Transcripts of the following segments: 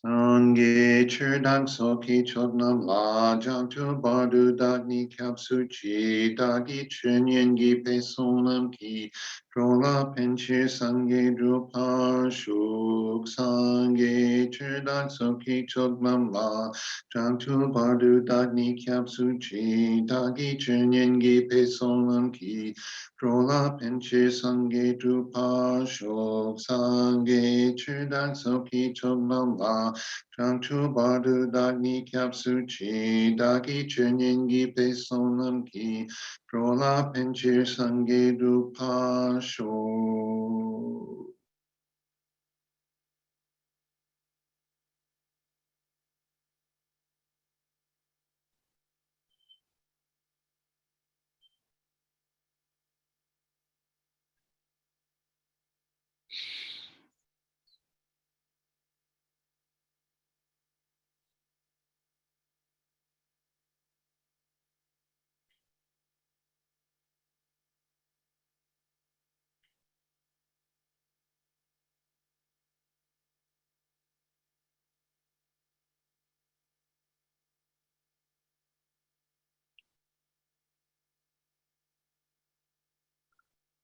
Sangye cherdang soki chodnam la jang tu bardu dagni kapsu chi dagi chenyen gi pe sonam ki prola penche sangye drupa shuk sangye cherdang soki chodnam la jang tu bardu dagni kapsu chi dagi chenyen gi pe sonam ki prola penche sangye drupa shuk sangye cherdang soki chodnam la Chang chu bardu dagni kyapsu chi dagi chenyengi pe sonam ki prola penchir sange du pasho.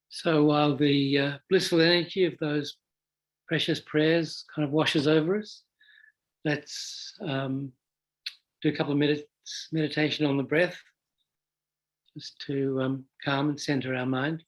So while the blissful energy of those precious prayers kind of washes over us, let's do a couple of minutes meditation on the breath, just to calm and center our mind.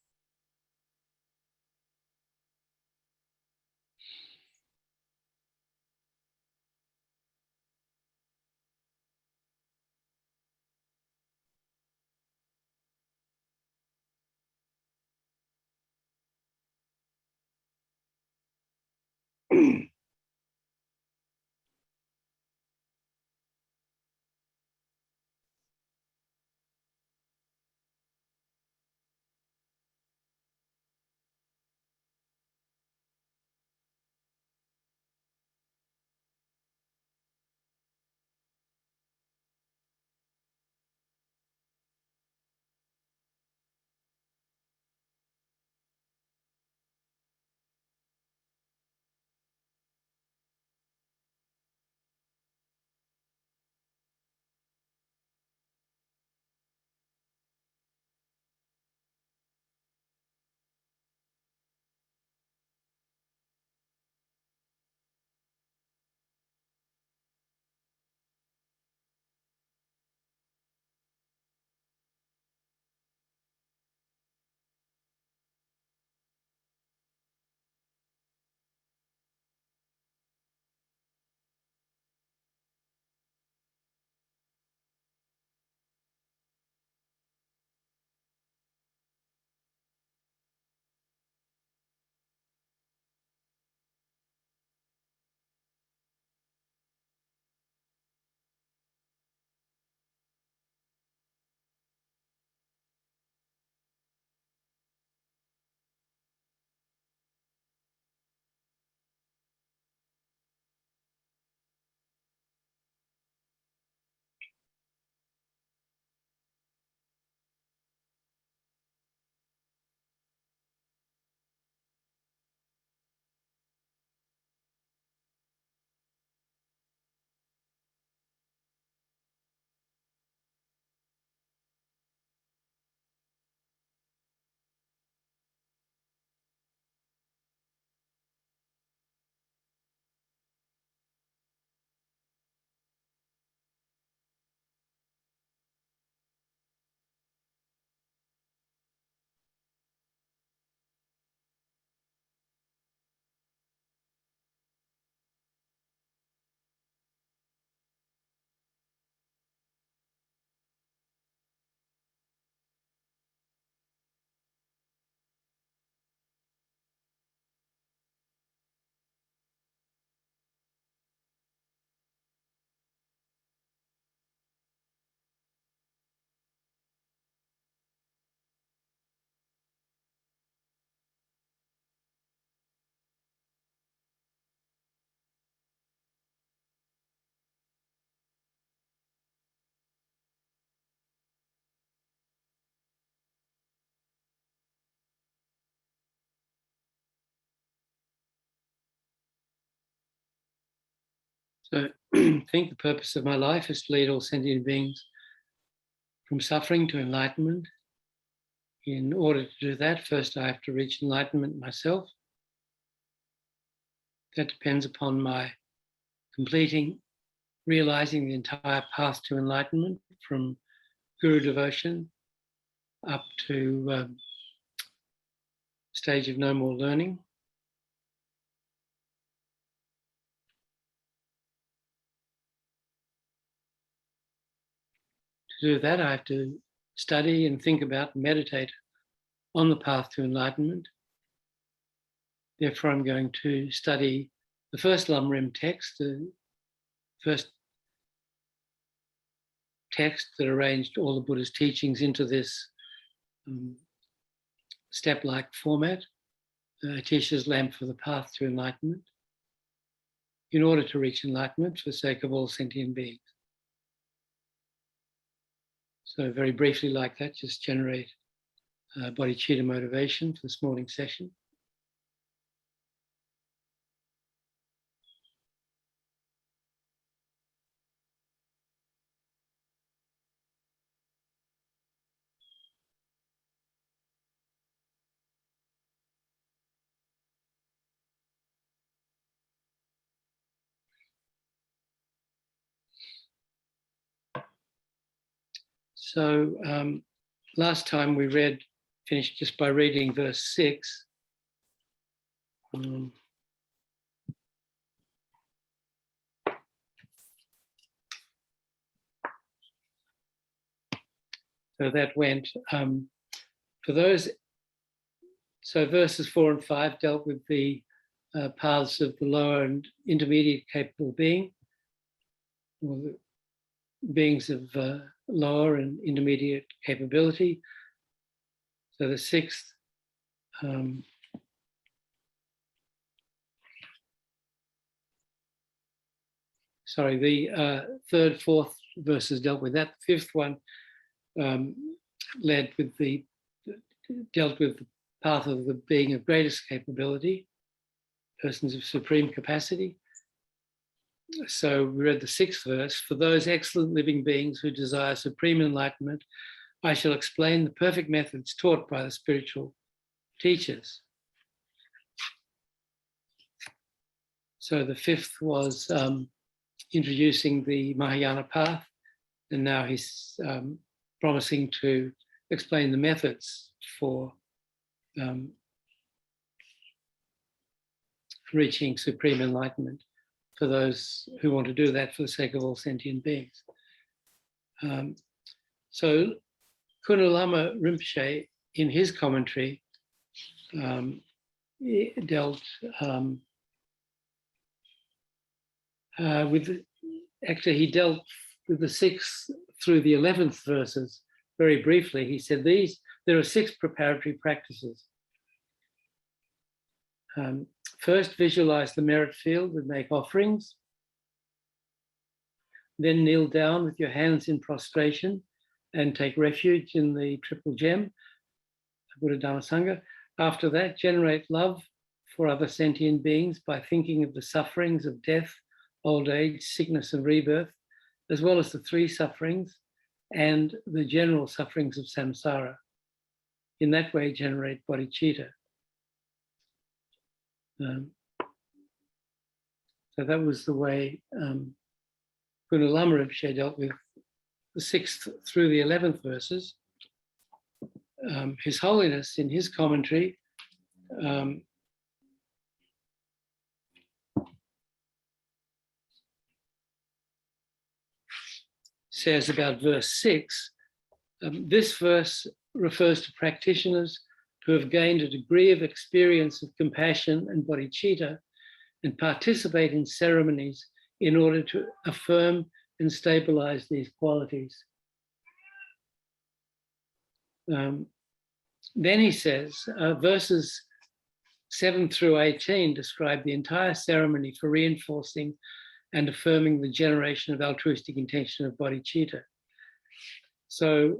So I think the purpose of my life is to lead all sentient beings from suffering to enlightenment. In order to do that, first I have to reach enlightenment myself. That depends upon my realizing the entire path to enlightenment, from guru devotion up to stage of no more learning. To do that, I have to study and think about and meditate on the path to enlightenment. Therefore, I'm going to study the first lamrim text, the first text that arranged all the Buddha's teachings into this step-like format, Atisha's lamp for the path to enlightenment, in order to reach enlightenment for the sake of all sentient beings. So very briefly like that, just generate bodhicitta motivation for this morning's session. So last time we finished just by reading verse 6. So that went for those. So verses 4 and 5 dealt with the paths of the lower and intermediate capable being, or the beings of lower and intermediate capability. So the sixth the third, fourth verses dealt with that. The fifth one dealt with the path of the being of greatest capability, persons of supreme capacity. So we read the sixth verse. For those excellent living beings who desire supreme enlightenment, I shall explain the perfect methods taught by the spiritual teachers. So the fifth was introducing the Mahayana path, and now he's promising to explain the methods for reaching supreme enlightenment for those who want to do that for the sake of all sentient beings. So Khunu Lama Rinpoche, in his commentary, dealt he dealt with the 6th through the 11th verses very briefly. He said there are 6 preparatory practices. First, visualize the merit field and make offerings. Then kneel down with your hands in prostration and take refuge in the triple gem, Buddha Dhamma Sangha. After that, generate love for other sentient beings by thinking of the sufferings of death, old age, sickness, and rebirth, as well as the 3 sufferings and the general sufferings of samsara. In that way, generate bodhicitta. So that was the way Khunu Lama Rinpoche dealt with the 6th through the 11th verses. His Holiness, in his commentary, says about verse 6, this verse refers to practitioners who have gained a degree of experience of compassion and bodhicitta and participate in ceremonies in order to affirm and stabilize these qualities. Then he says, verses 7 through 18 describe the entire ceremony for reinforcing and affirming the generation of altruistic intention of bodhicitta. So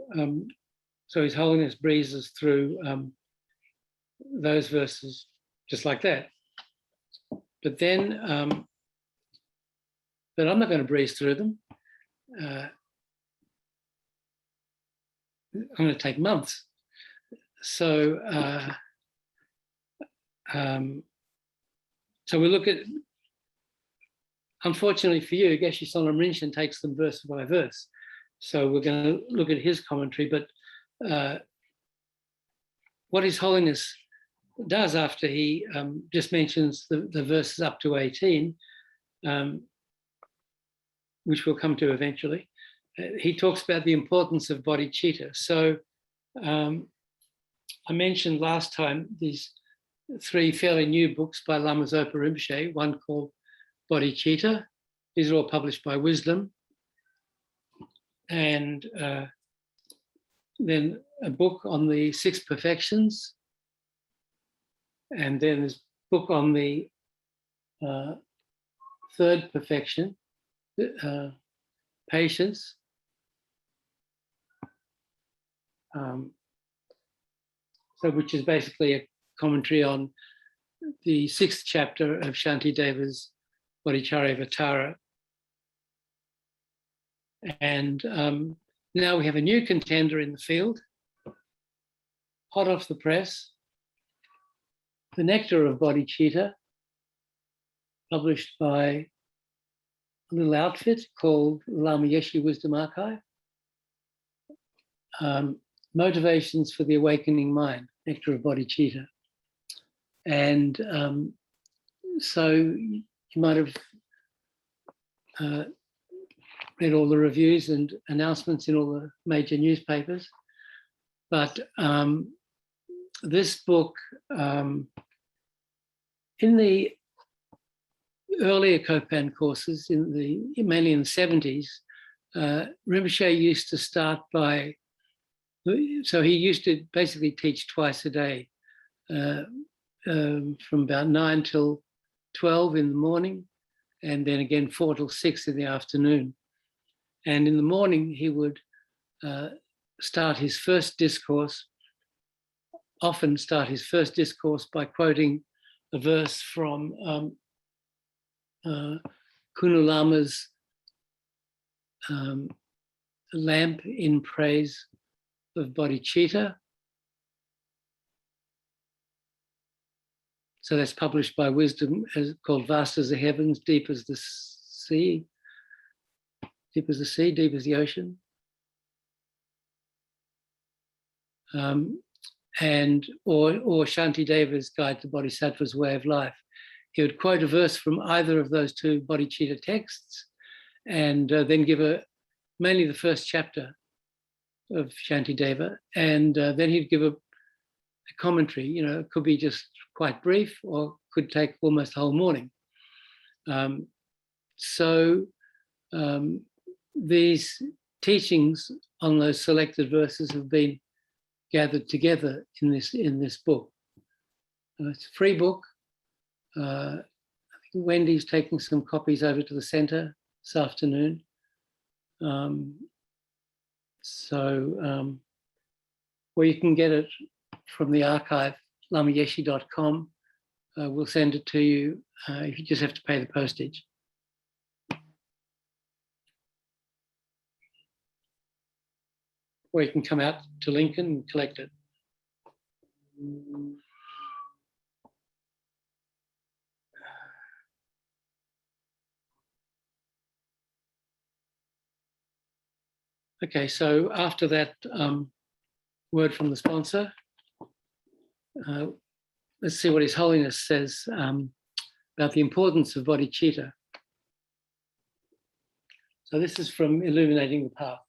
His Holiness breezes through those verses just like that. But then but I'm not going to breeze through them. I'm going to take months. So, so we look at, unfortunately for you, Geshe Sonam Rinchen takes them verse by verse. So we're going to look at his commentary, but what His Holiness does after he just mentions the verses up to 18, which we'll come to eventually, he talks about the importance of bodhicitta. So I mentioned last time these 3 fairly new books by Lama Zopa Rinpoche, one called Bodhicitta. These are all published by Wisdom. And then a book on the 6 perfections. And then this book on the 3rd perfection, patience. So which is basically a commentary on the 6th chapter of Shantideva's Bodhicharyavatara. And now we have a new contender in the field, hot off the press, The Nectar of Bodhicitta, published by a little outfit called Lama Yeshe Wisdom Archive. Motivations for the Awakening Mind, Nectar of Bodhicitta. And so you might have read all the reviews and announcements in all the major newspapers. But this book, in the earlier Kopan courses, mainly in the 70s, Rinpoche used to start by, so he used to basically teach twice a day, from about 9 till 12 in the morning, and then again 4 till 6 in the afternoon. And in the morning, he would start his first discourse, often start his first discourse by quoting a verse from Khunu Lama's lamp in praise of bodhicitta. So that's published by Wisdom, called Vast as the Heavens, Deep as the Sea. Deep as the sea, deep as the ocean. Or Shantideva's Guide to Bodhisattva's Way of Life. He would quote a verse from either of those 2 bodhicitta texts, and then give mainly the first chapter of Shantideva, and then he'd give a commentary. You know, it could be just quite brief, or could take almost the whole morning. These teachings on those selected verses have been gathered together in this book. It's a free book. I think Wendy's taking some copies over to the centre this afternoon. Or you can get it from the archive, lamayeshe.com. We'll send it to you. You just have to pay the postage. Or you can come out to Lincoln and collect it. Okay, so after that word from the sponsor, let's see what His Holiness says about the importance of bodhicitta. So this is from Illuminating the Path.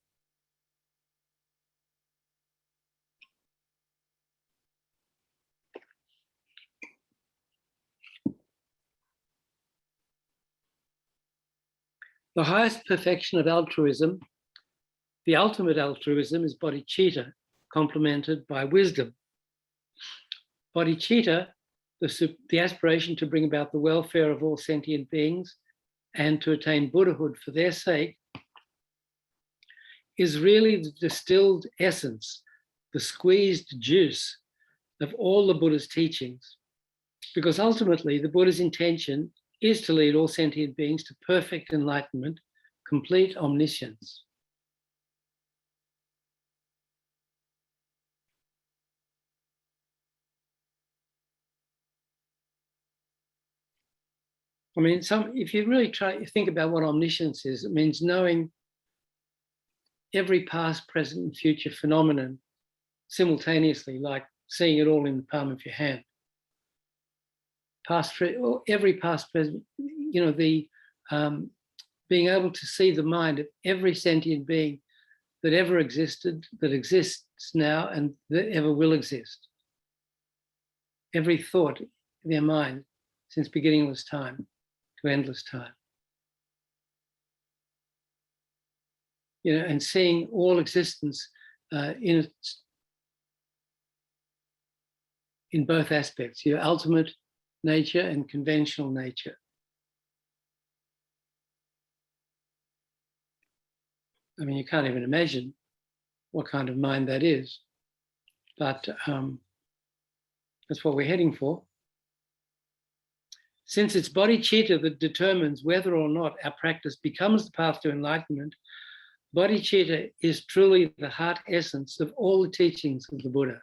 The highest perfection of altruism, the ultimate altruism, is bodhicitta, complemented by wisdom. Bodhicitta, the aspiration to bring about the welfare of all sentient beings and to attain Buddhahood for their sake, is really the distilled essence, the squeezed juice of all the Buddha's teachings. Because ultimately, the Buddha's intention is to lead all sentient beings to perfect enlightenment, complete omniscience. I mean, if you really try to think about what omniscience is, it means knowing every past, present, and future phenomenon simultaneously, like seeing it all in the palm of your hand. Every past, present, being able to see the mind of every sentient being that ever existed, that exists now, and that ever will exist. Every thought in their mind since beginningless time to endless time. And seeing all existence in both aspects, your ultimate nature and conventional nature. I mean, you can't even imagine what kind of mind that is, but that's what we're heading for. Since it's bodhicitta that determines whether or not our practice becomes the path to enlightenment, bodhicitta is truly the heart essence of all the teachings of the Buddha.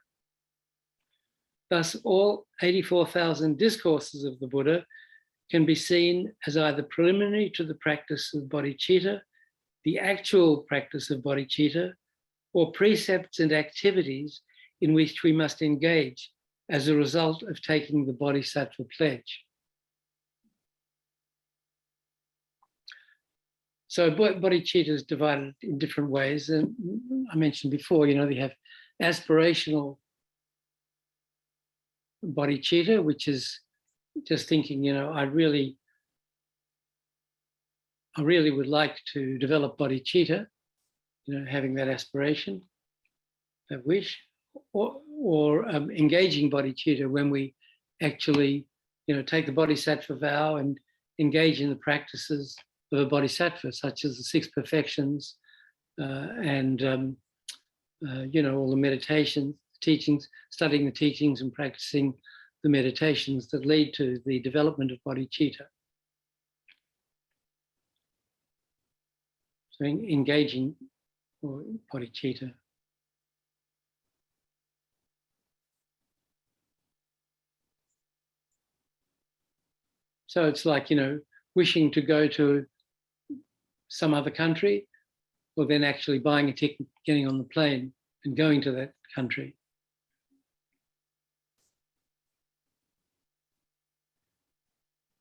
Thus, all 84,000 discourses of the Buddha can be seen as either preliminary to the practice of bodhicitta, the actual practice of bodhicitta, or precepts and activities in which we must engage as a result of taking the bodhisattva pledge. So bodhicitta is divided in different ways. And I mentioned before, they have aspirational bodhicitta, which is just thinking, I really would like to develop bodhicitta, having that aspiration, that wish, or engaging bodhicitta when we actually, take the bodhisattva vow and engage in the practices of a bodhisattva, such as the 6 perfections and all the meditations, teachings, studying the teachings and practicing the meditations that lead to the development of bodhicitta. So engaging bodhicitta. So it's like, wishing to go to some other country, or then actually buying a ticket, getting on the plane and going to that country.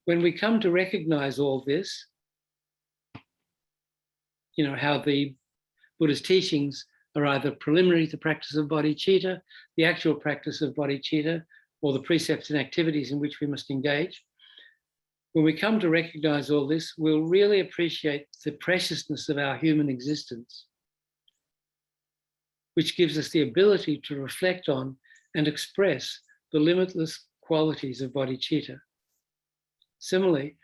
When we come to recognize all this, how the Buddha's teachings are either preliminary to the practice of bodhicitta, the actual practice of bodhicitta, or the precepts and activities in which we must engage. When we come to recognize all this, we'll really appreciate the preciousness of our human existence, which gives us the ability to reflect on and express the limitless qualities of bodhicitta. Similarly,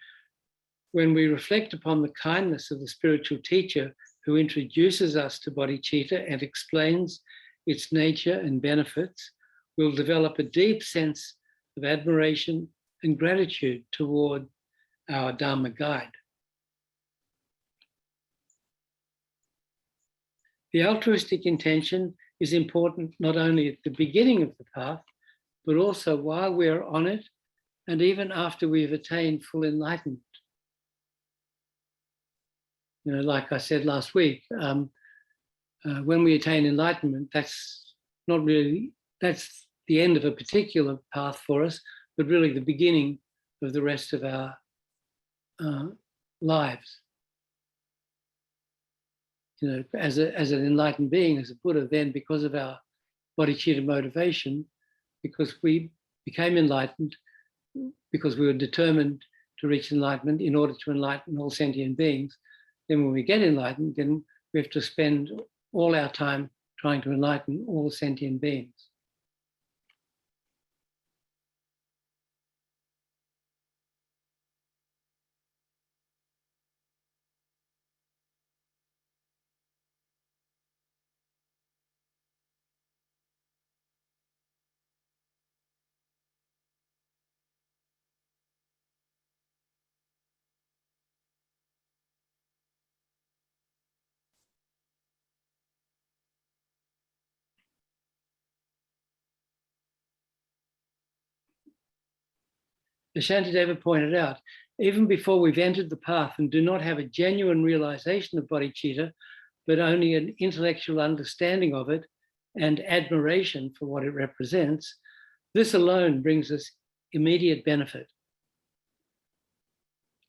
when we reflect upon the kindness of the spiritual teacher who introduces us to bodhicitta and explains its nature and benefits, we'll develop a deep sense of admiration and gratitude toward our Dharma guide. The altruistic intention is important not only at the beginning of the path, but also while we're on it and even after we've attained full enlightenment. Like I said last week, when we attain enlightenment, that's the end of a particular path for us, but really the beginning of the rest of our lives. As an enlightened being, as a Buddha, then because of our bodhicitta motivation, because we became enlightened, because we were determined to reach enlightenment in order to enlighten all sentient beings, then when we get enlightened, then we have to spend all our time trying to enlighten all sentient beings. Shantideva pointed out, even before we've entered the path and do not have a genuine realization of bodhicitta, but only an intellectual understanding of it and admiration for what it represents, this alone brings us immediate benefit.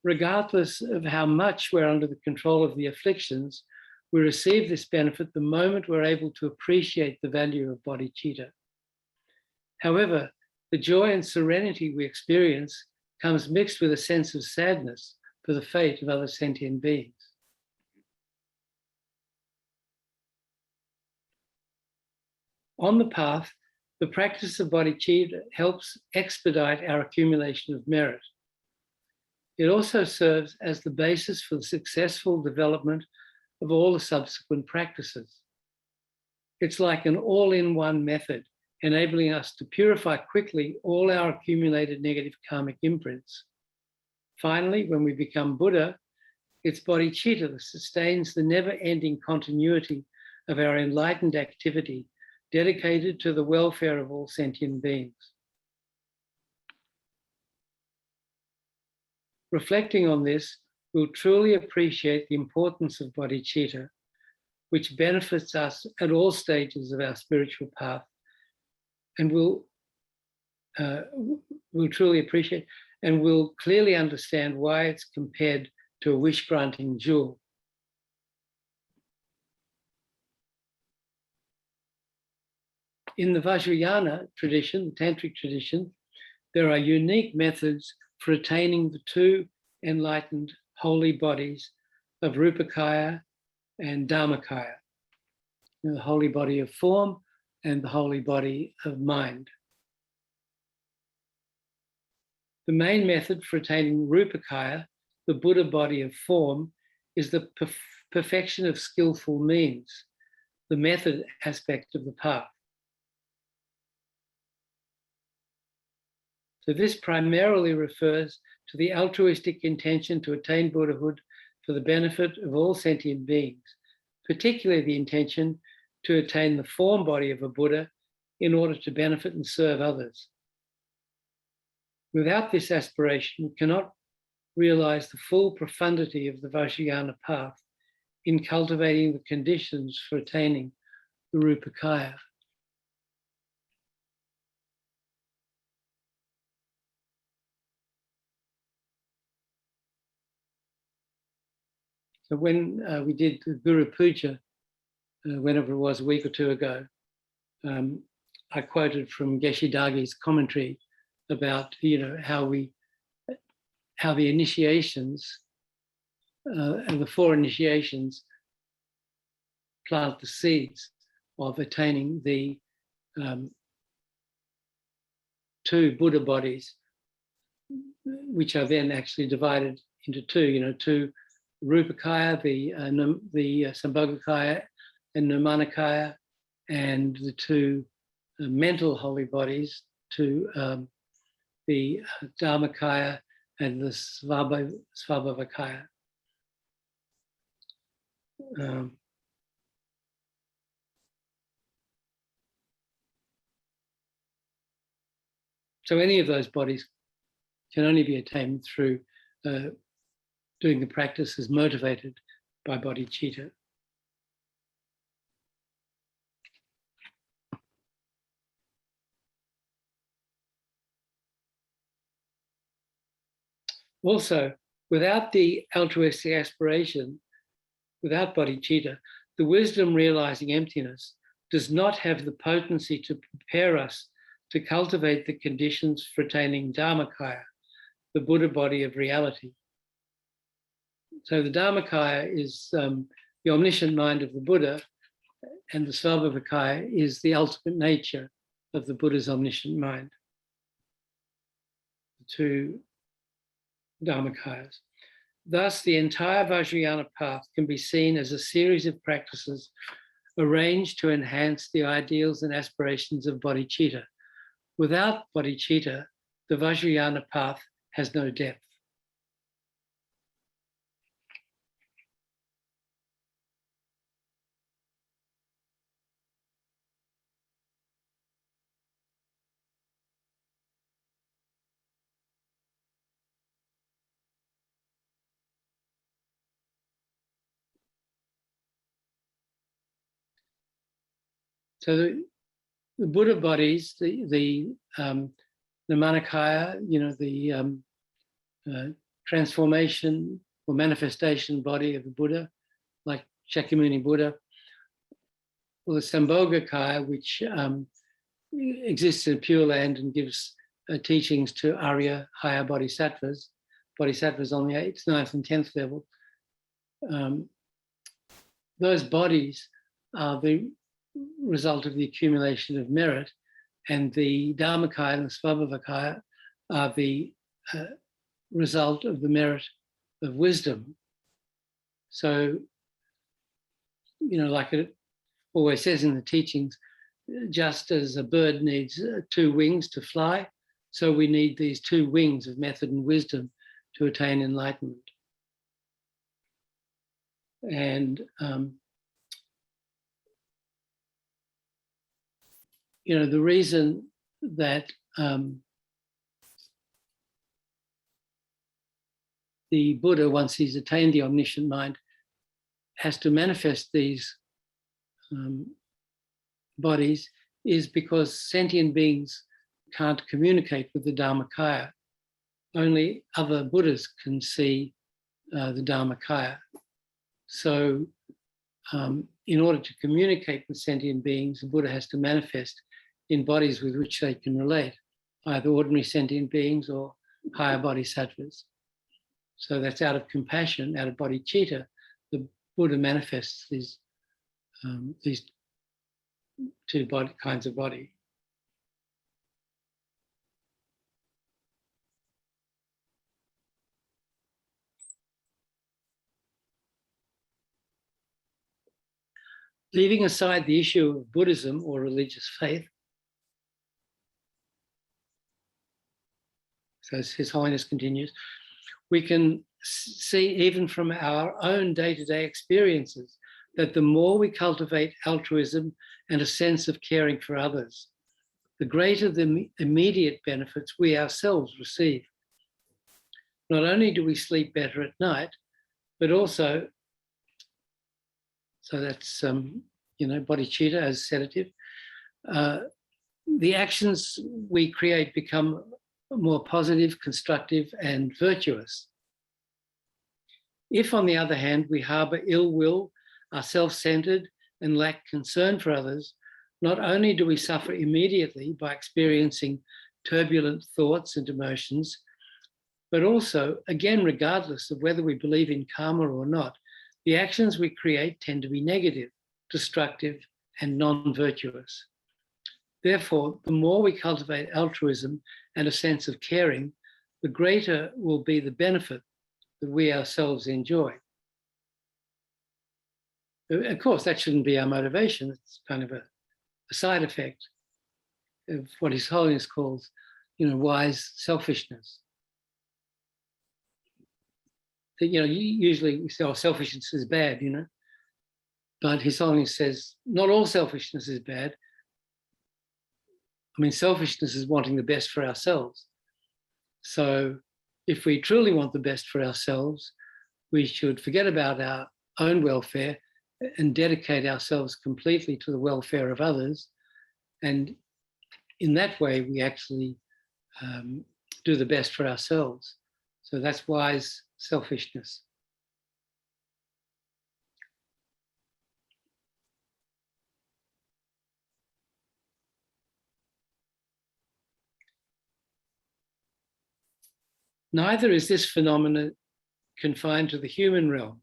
Regardless of how much we're under the control of the afflictions, we receive this benefit the moment we're able to appreciate the value of bodhicitta. However, the joy and serenity we experience comes mixed with a sense of sadness for the fate of other sentient beings. On the path, the practice of bodhicitta helps expedite our accumulation of merit. It also serves as the basis for the successful development of all the subsequent practices. It's like an all-in-one method, enabling us to purify quickly all our accumulated negative karmic imprints. Finally, when we become Buddha, it's bodhicitta that sustains the never-ending continuity of our enlightened activity dedicated to the welfare of all sentient beings. Reflecting on this, we'll truly appreciate the importance of bodhicitta, which benefits us at all stages of our spiritual path, and we'll truly appreciate and we'll clearly understand why it's compared to a wish-granting jewel. In the Vajrayana tradition, the Tantric tradition, there are unique methods for attaining the two enlightened holy bodies of Rupakaya and Dharmakaya, the holy body of form and the holy body of mind. The main method for attaining Rupakaya, the Buddha body of form, is the perfection of skillful means, the method aspect of the path. So this primarily refers to the altruistic intention to attain Buddhahood for the benefit of all sentient beings, particularly the intention to attain the form body of a Buddha in order to benefit and serve others. Without this aspiration, we cannot realize the full profundity of the Vajrayana path in cultivating the conditions for attaining the Rupakaya. So when we did the Guru Puja, whenever it was, a week or two ago, I quoted from Geshe Dagi's commentary about, how the initiations and the four initiations plant the seeds of attaining the two Buddha bodies, which are then actually divided into two, two Rupakaya, the Sambhogakaya and Nirmanakaya, and the two mental holy bodies, to the Dharmakaya and the Svabhavakaya. So any of those bodies can only be attained through doing the practices motivated by bodhicitta. Also, without the altruistic aspiration, without bodhicitta, the wisdom realizing emptiness does not have the potency to prepare us to cultivate the conditions for attaining Dharmakaya, the Buddha body of reality. So the Dharmakaya is the omniscient mind of the Buddha, and the Svabhavakaya is the ultimate nature of the Buddha's omniscient mind. The two Dharmakayas. Thus, the entire Vajrayana path can be seen as a series of practices arranged to enhance the ideals and aspirations of bodhicitta. Without bodhicitta, the Vajrayana path has no depth. So the Buddha bodies, the Manakaya, the transformation or manifestation body of the Buddha, like Shakyamuni Buddha, or the Sambhogakaya, which exists in Pure Land and gives teachings to Arya higher bodhisattvas on the 8th, 9th, and 10th level. Those bodies are the result of the accumulation of merit, and the Dharmakaya and the Svabhavakaya are the result of the merit of wisdom. So, like it always says in the teachings, just as a bird needs 2 wings to fly, so we need these 2 wings of method and wisdom to attain enlightenment. And, the reason that the Buddha, once he's attained the omniscient mind, has to manifest these bodies is because sentient beings can't communicate with the Dharmakaya. Only other Buddhas can see the Dharmakaya. So in order to communicate with sentient beings, the Buddha has to manifest in bodies with which they can relate, either ordinary sentient beings or higher bodhisattvas. So that's out of compassion, out of bodhicitta, the Buddha manifests these 2 kinds of body. Leaving aside the issue of Buddhism or religious faith, so as His Holiness continues, we can see even from our own day-to-day experiences that the more we cultivate altruism and a sense of caring for others, the greater the immediate benefits we ourselves receive. Not only do we sleep better at night, but also, so that's, bodhicitta as sedative, the actions we create become more positive, constructive, and virtuous. If, on the other hand, we harbor ill will, are self-centered, and lack concern for others, not only do we suffer immediately by experiencing turbulent thoughts and emotions, but also, again, regardless of whether we believe in karma or not, the actions we create tend to be negative, destructive, and non-virtuous. Therefore, the more we cultivate altruism and a sense of caring, the greater will be the benefit that we ourselves enjoy. Of course, that shouldn't be our motivation. It's kind of a side effect of what His Holiness calls, wise selfishness. That, usually we say, selfishness is bad, but His Holiness says, not all selfishness is bad. I mean, selfishness is wanting the best for ourselves. So if we truly want the best for ourselves, we should forget about our own welfare and dedicate ourselves completely to the welfare of others. And in that way, we actually do the best for ourselves. So that's wise selfishness. Neither is this phenomenon confined to the human realm.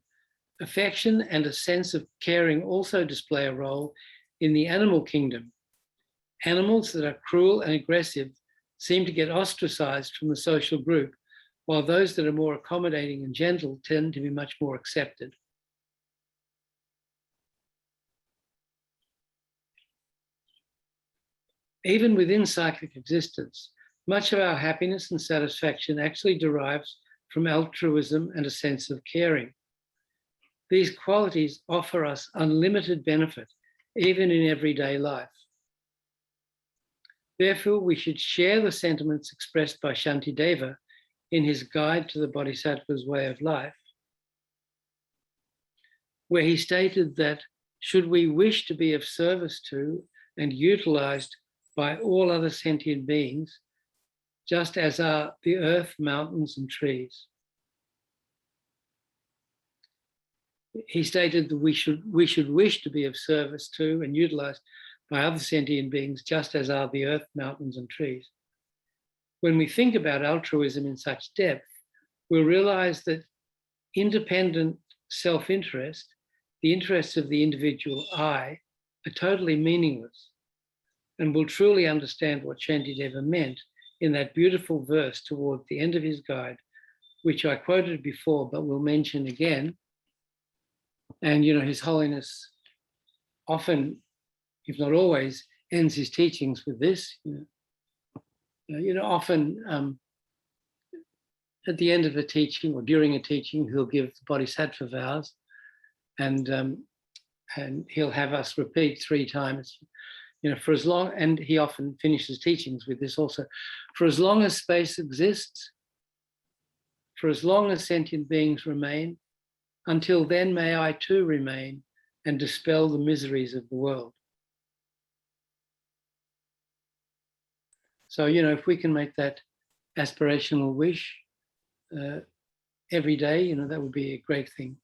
Affection and a sense of caring also display a role in the animal kingdom. Animals that are cruel and aggressive seem to get ostracized from the social group, while those that are more accommodating and gentle tend to be much more accepted. Even within cyclic existence, much of our happiness and satisfaction actually derives from altruism and a sense of caring. These qualities offer us unlimited benefit, even in everyday life. Therefore, we should share the sentiments expressed by Shantideva in his Guide to the Bodhisattva's Way of Life, where he stated that should we wish to be of service to and utilized by all other sentient beings, just as are the earth, mountains, and trees. He stated that we should wish to be of service to and utilized by other sentient beings, just as are the earth, mountains, and trees. When we think about altruism in such depth, we'll realize that independent self-interest, the interests of the individual I, are totally meaningless, and will truly understand what Shantideva meant in that beautiful verse toward the end of his guide, which I quoted before, but will mention again. And, His Holiness often, if not always, ends his teachings with this. Often at the end of a teaching or during a teaching, he'll give the Bodhisattva vows, and he'll have us repeat 3 times. For as long, and he often finishes teachings with this also, for as long as space exists, for as long as sentient beings remain, until then may I too remain and dispel the miseries of the world. So, if we can make that aspirational wish every day, that would be a great thing.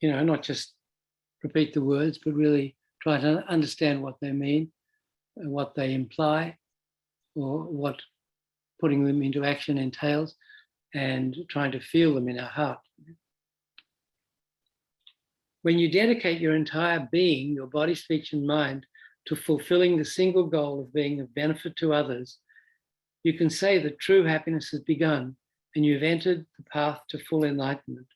Not just repeat the words, but really try to understand what they mean, what they imply, or what putting them into action entails, and trying to feel them in our heart. When you dedicate your entire being, your body, speech, and mind, to fulfilling the single goal of being of benefit to others, you can say that true happiness has begun and you've entered the path to full enlightenment.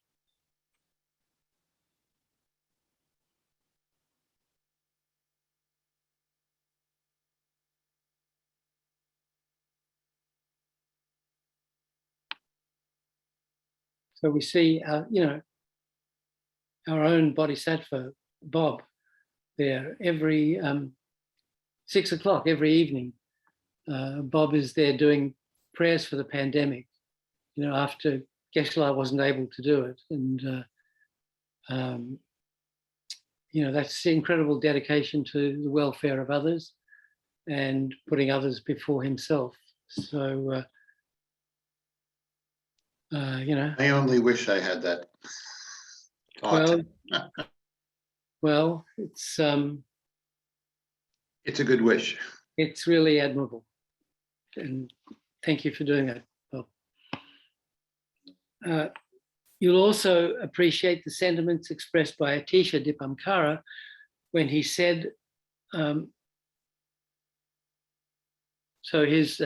So we see, our own Bodhisattva, Bob, there every 6 o'clock every evening. Bob is there doing prayers for the pandemic, after Geshe-la wasn't able to do it. And, that's incredible dedication to the welfare of others and putting others before himself. So, I only wish I had that thought. Well, it's a good wish. It's really admirable, and thank you for doing that, Bob. You'll also appreciate the sentiments expressed by Atisha Dipamkara when he said, so his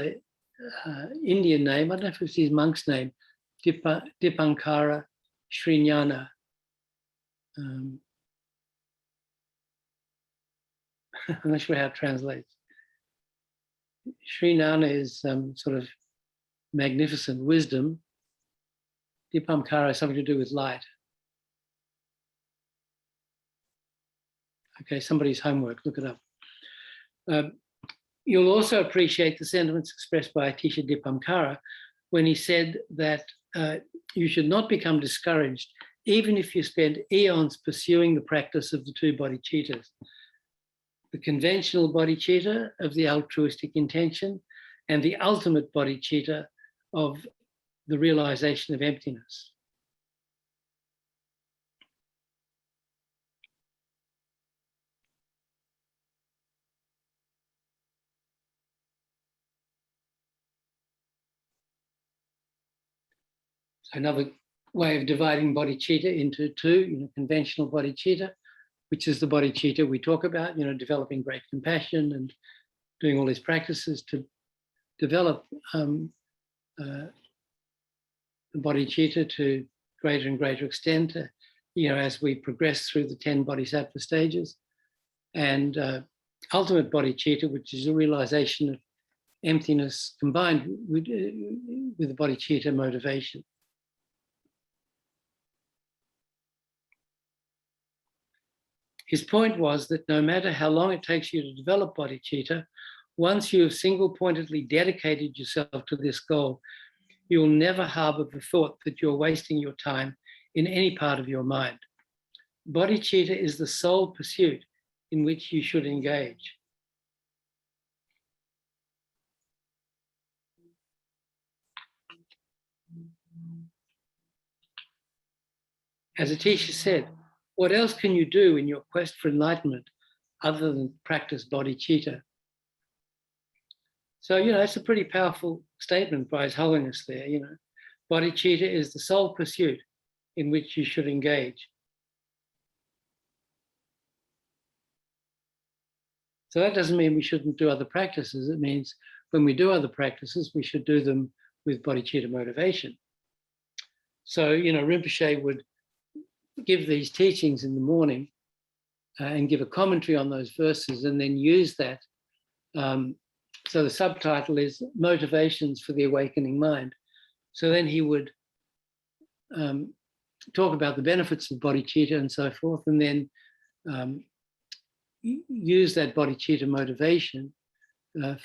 Indian name, I don't know if it's his monk's name, Dipamkara Shrijnana. I'm not sure how it translates. Shrijnana is sort of magnificent wisdom. Dipamkara has something to do with light. Okay, somebody's homework, look it up. You'll also appreciate the sentiments expressed by Atisha Dipamkara when he said that you should not become discouraged even if you spend eons pursuing the practice of the 2 bodhicittas, the conventional bodhicitta of the altruistic intention and the ultimate bodhicitta of the realization of emptiness. So another way of dividing bodhicitta into 2, conventional bodhicitta, which is the bodhicitta we talk about, developing great compassion and doing all these practices to develop the bodhicitta to greater and greater extent, as we progress through the 10 bodhisattva stages. And ultimate bodhicitta, which is a realization of emptiness combined with the bodhicitta motivation. His point was that no matter how long it takes you to develop bodhicitta, once you have single-pointedly dedicated yourself to this goal, you will never harbor the thought that you're wasting your time in any part of your mind. Bodhicitta is the sole pursuit in which you should engage. As Atisha said, what else can you do in your quest for enlightenment other than practice bodhicitta? So, it's a pretty powerful statement by His Holiness there, Bodhicitta is the sole pursuit in which you should engage. So that doesn't mean we shouldn't do other practices. It means when we do other practices, we should do them with bodhicitta motivation. So, Rinpoche would give these teachings in the morning and give a commentary on those verses and then use that. So the subtitle is Motivations for the Awakening Mind. So then he would talk about the benefits of bodhicitta and so forth, and then use that bodhicitta motivation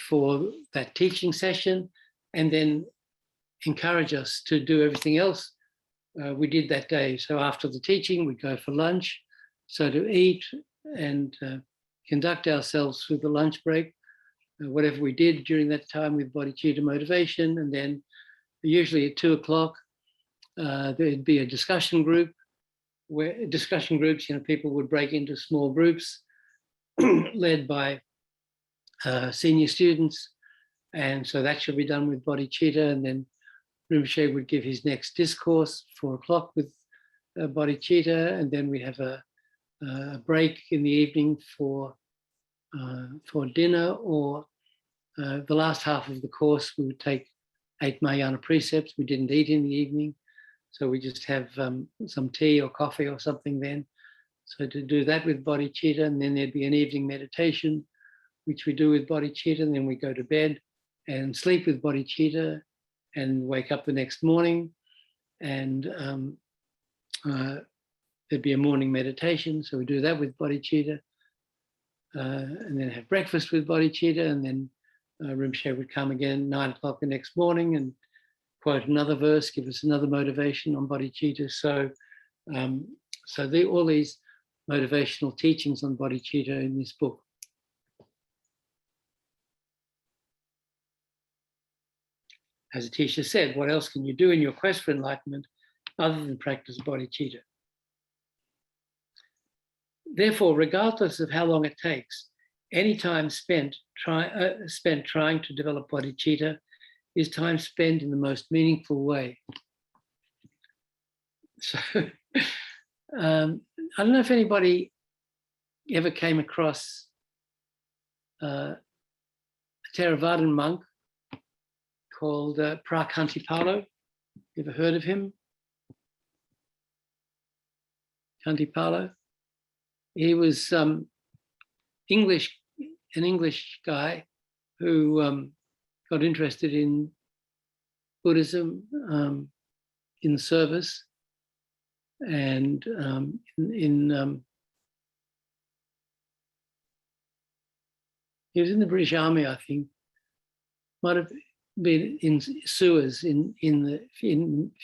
for that teaching session, and then encourage us to do everything else we did that day. So after the teaching, we'd go for lunch. So to eat and conduct ourselves through the lunch break, whatever we did during that time with bodhicitta motivation. And then usually at 2 o'clock, there'd be a discussion group, where discussion groups, people would break into small groups led by senior students. And so that should be done with bodhicitta. And then Rinpoche would give his next discourse, 4 o'clock, with bodhicitta. And then we have a break in the evening for dinner, or the last half of the course, we would take 8 Mahayana precepts. We didn't eat in the evening, so we just have some tea or coffee or something then. So to do that with bodhicitta, and then there'd be an evening meditation, which we do with bodhicitta, and then we go to bed and sleep with bodhicitta and wake up the next morning, and there'd be a morning meditation. So we do that with bodhicitta, and then have breakfast with bodhicitta, and then Rinpoche would come again 9 o'clock the next morning and quote another verse, give us another motivation on bodhicitta. So, all these motivational teachings on bodhicitta in this book. As Atisha said, what else can you do in your quest for enlightenment other than practice bodhicitta? Therefore, regardless of how long it takes, any time spent trying to develop bodhicitta is time spent in the most meaningful way. So, I don't know if anybody ever came across a Theravadan monk called Prakantipalo. You ever heard of him? Kantipalo. He was an English guy who got interested in Buddhism in the service, and he was in the British Army, I think. Might have been in Suez in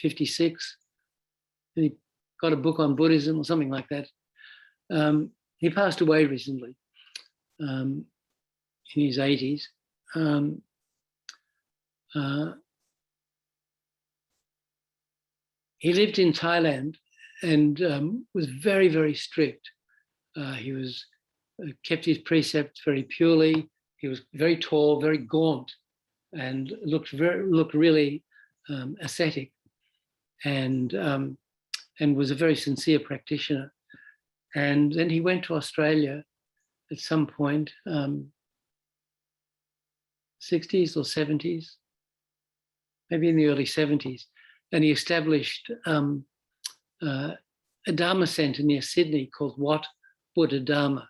56. And he got a book on Buddhism or something like that. He passed away recently, in his 80s. He lived in Thailand and was very, very strict. He was kept his precepts very purely. He was very tall, very gaunt, and looked really ascetic, and was a very sincere practitioner. And then he went to Australia at some point, 60s or 70s, maybe in the early 70s, and he established a Dharma centre near Sydney called Wat Buddha Dharma.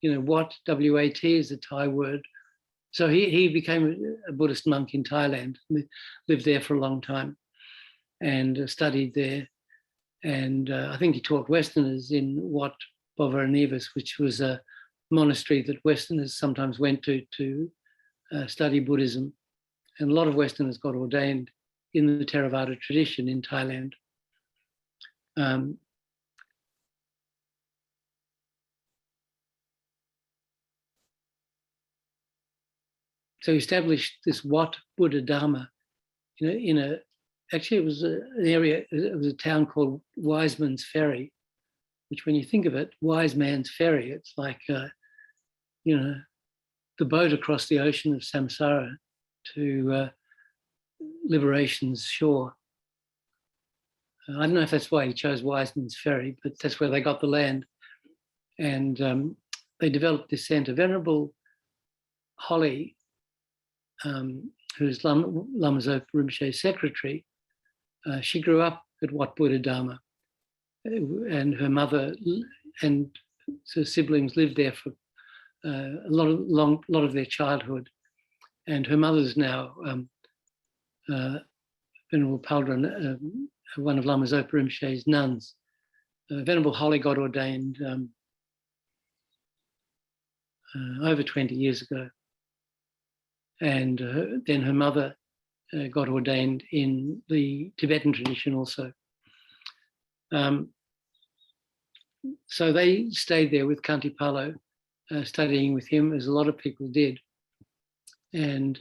Wat, W-A-T, is a Thai word. So he became a Buddhist monk in Thailand, lived there for a long time, and studied there. And I think he taught Westerners in Wat Bovanivas, which was a monastery that Westerners sometimes went to study Buddhism. And a lot of Westerners got ordained in the Theravada tradition in Thailand. So he established this Wat Buddha Dharma actually it was an area, it was a town called Wiseman's Ferry, which when you think of it, Wise Man's Ferry, it's like, the boat across the ocean of samsara to liberation's shore. I don't know if that's why he chose Wiseman's Ferry, but that's where they got the land. And they developed this centre. Venerable Holly, who's Lama Zopa Rinpoche's secretary, she grew up at Wat Buddha Dharma, and her mother and her siblings lived there for a lot of their childhood. And her mother's now Venerable Paldron, one of Lama Zopa Rinpoche's nuns. Venerable Holly got ordained over 20 years ago. And then her mother got ordained in the Tibetan tradition also. So they stayed there with Kanti Palo, studying with him, as a lot of people did. And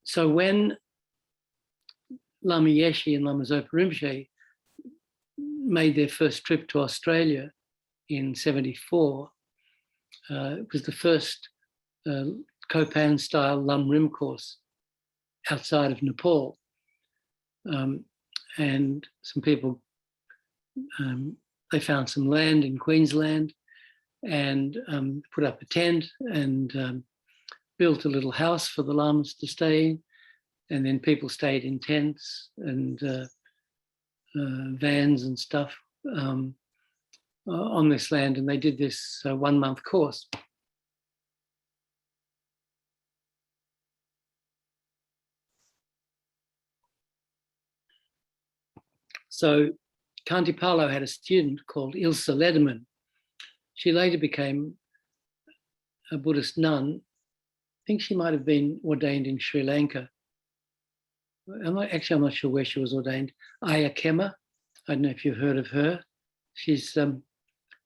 so when Lama Yeshe and Lama Zopa Rinpoche made their first trip to Australia in '74, it was the first Kopan style lamrim course outside of Nepal. And some people, they found some land in Queensland and put up a tent and built a little house for the lamas to stay in. And then people stayed in tents and vans and stuff on this land. And they did this 1 month course. So Kanti Palo had a student called Ilse Lederman. She later became a Buddhist nun. I think she might have been ordained in Sri Lanka. I'm not sure where she was ordained. Aya Kema, I don't know if you've heard of her. She's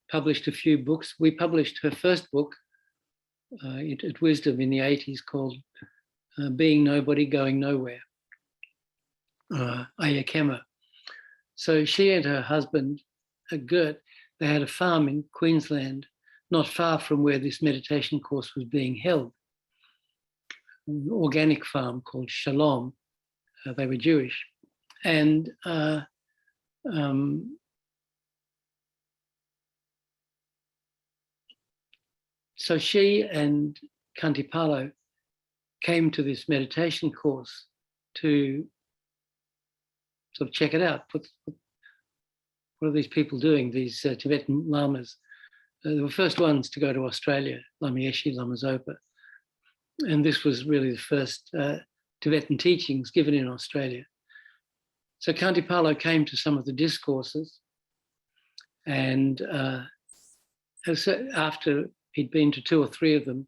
published a few books. We published her first book at Wisdom in the 80s called Being Nobody, Going Nowhere, Aya Kema. So she and her husband, Gert, they had a farm in Queensland, not far from where this meditation course was being held, an organic farm called Shalom. They were Jewish. And so she and Kanti Palo came to this meditation course to sort of check it out. What are these people doing, these Tibetan lamas? They were the first ones to go to Australia, Lama Yeshe, Lama Zopa. And this was really the first Tibetan teachings given in Australia. So Kanti Palo came to some of the discourses, and after he'd been to 2 or 3 of them,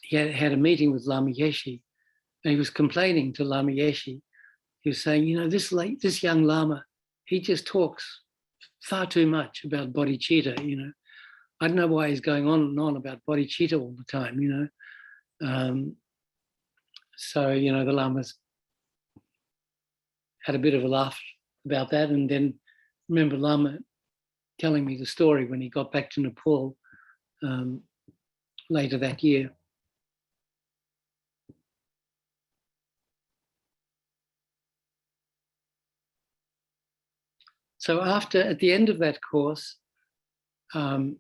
he had a meeting with Lama Yeshe, and he was complaining to Lama Yeshe. He was saying, this young Lama, he just talks far too much about bodhicitta, I don't know why he's going on and on about bodhicitta all the time, So, the lamas had a bit of a laugh about that. And then remember Lama telling me the story when he got back to Nepal later that year. So at the end of that course, the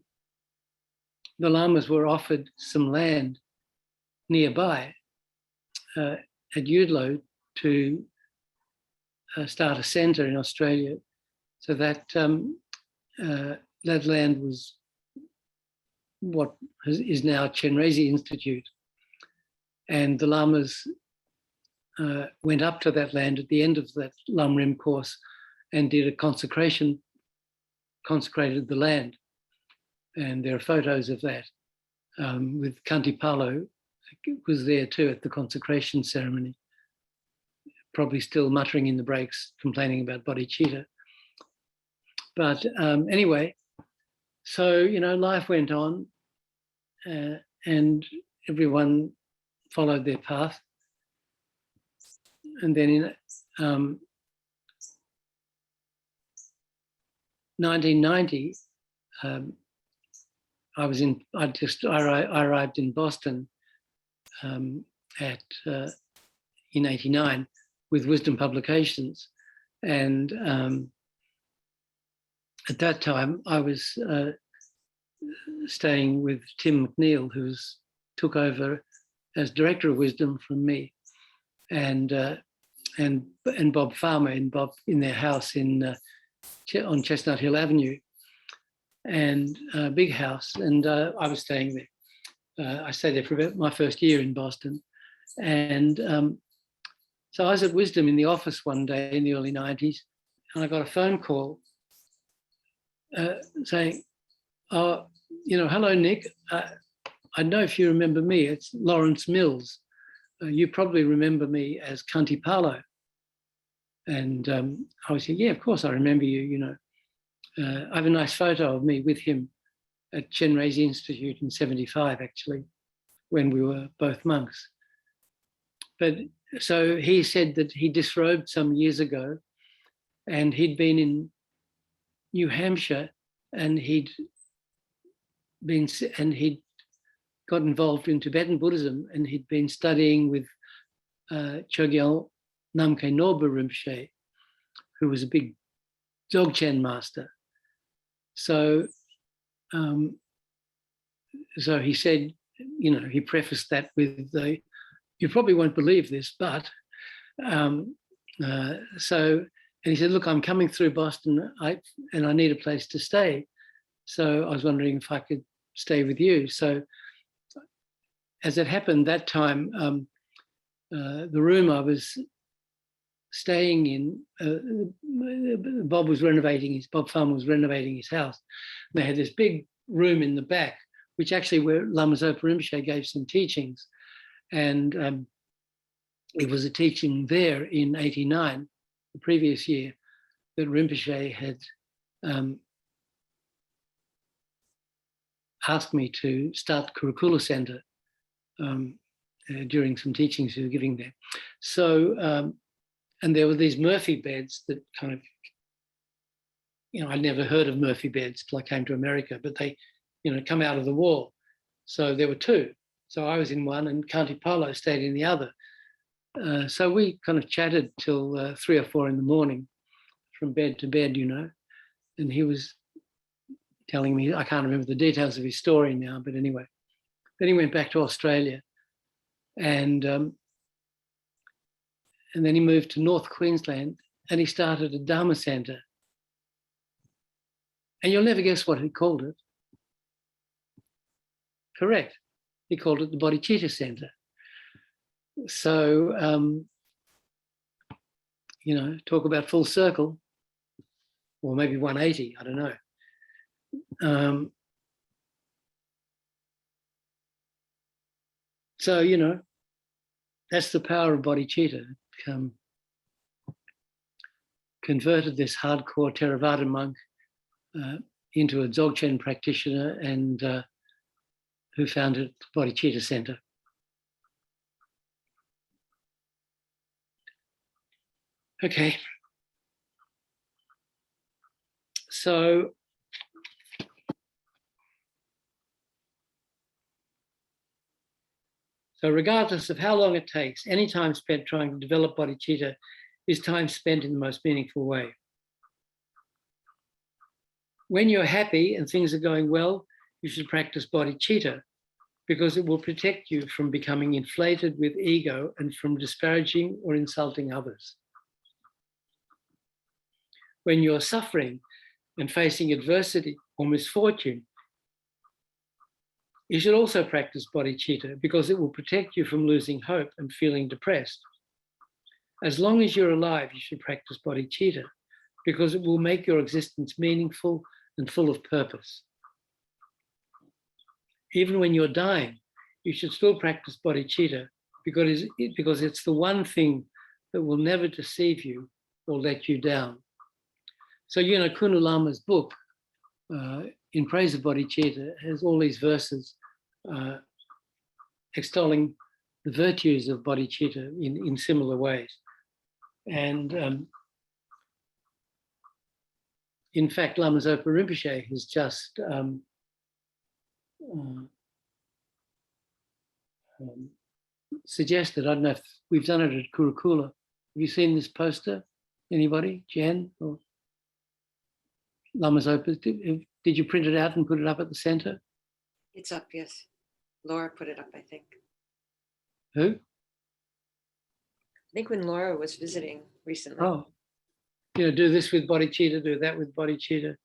lamas were offered some land nearby at Udlo to start a centre in Australia. So that that land was what is now Chenrezig Institute. And the lamas went up to that land at the end of that lamrim course and did a consecrated the land. And there are photos of that with Kanti Palo was there too at the consecration ceremony, probably still muttering in the breaks, complaining about bodhicitta. But anyway, so, life went on and everyone followed their path. And then in 1990, I arrived in Boston in '89 with Wisdom Publications, and at that time I was staying with Tim McNeil, who took over as director of Wisdom from me, and Bob Farmer in their house on Chestnut Hill Avenue, and a big house, and I was staying there. I stayed there for about my first year in Boston, and so I was at Wisdom in the office one day in the early 90s, and I got a phone call saying, "Oh, hello, Nick. I don't know if you remember me. It's Lawrence Mills. You probably remember me as Kanti Palo." And I was saying, "Yeah, of course I remember you. I have a nice photo of me with him at Chenrezig Institute in '75, actually, when we were both monks." But so he said that he disrobed some years ago, and he'd been in New Hampshire, and he'd got involved in Tibetan Buddhism, and he'd been studying with Chogyal Namkhe Norbu Rinpoche, who was a big Dzogchen master. So, so he said, he prefaced that with "You probably won't believe this, but," and he said, "Look, I'm coming through Boston, and I need a place to stay. So I was wondering if I could stay with you." So as it happened that time, the room I was staying in, Bob Farmer was renovating his house. They had this big room in the back, which actually where Lama Zopa Rinpoche gave some teachings. And it was a teaching there in '89, the previous year, that Rinpoche had asked me to start Kurukulla Center during some teachings he was giving there. So, and there were these Murphy beds that kind of, I'd never heard of Murphy beds till I came to America, but they, come out of the wall. So there were two. So I was in one and Kanti Palo stayed in the other. So we kind of chatted till 3 or 4 in the morning, from bed to bed, and he was telling me, I can't remember the details of his story now, but anyway. Then he went back to Australia, and then he moved to North Queensland, and he started a Dharma Centre. And you'll never guess what he called it. Correct. He called it the Bodhicitta Centre. So, talk about full circle, or maybe 180, I don't know. So, that's the power of bodhicitta. Converted this hardcore Theravada monk into a Dzogchen practitioner, and who founded the Bodhicitta Center. Okay. So regardless of how long it takes, any time spent trying to develop bodhicitta is time spent in the most meaningful way. When you're happy and things are going well, you should practice bodhicitta, because it will protect you from becoming inflated with ego and from disparaging or insulting others. When you're suffering and facing adversity or misfortune, you should also practice bodhicitta, because it will protect you from losing hope and feeling depressed. As long as you're alive, you should practice bodhicitta, because it will make your existence meaningful and full of purpose. Even when you're dying, you should still practice bodhicitta because it's the one thing that will never deceive you or let you down. So, Khunu Lama's book, In Praise of Bodhicitta, has all these verses extolling the virtues of bodhicitta in similar ways. And in fact, Lama Zopa Rinpoche has just suggested, I don't know if we've done it at Kurukulla. Have you seen this poster? Anybody? Jen? Or Lama Zopa? Did you print it out and put it up at the center? It's up, yes. Laura put it up, I think. Who? I think when Laura was visiting recently. Oh, do this with bodhicitta, do that with bodhicitta.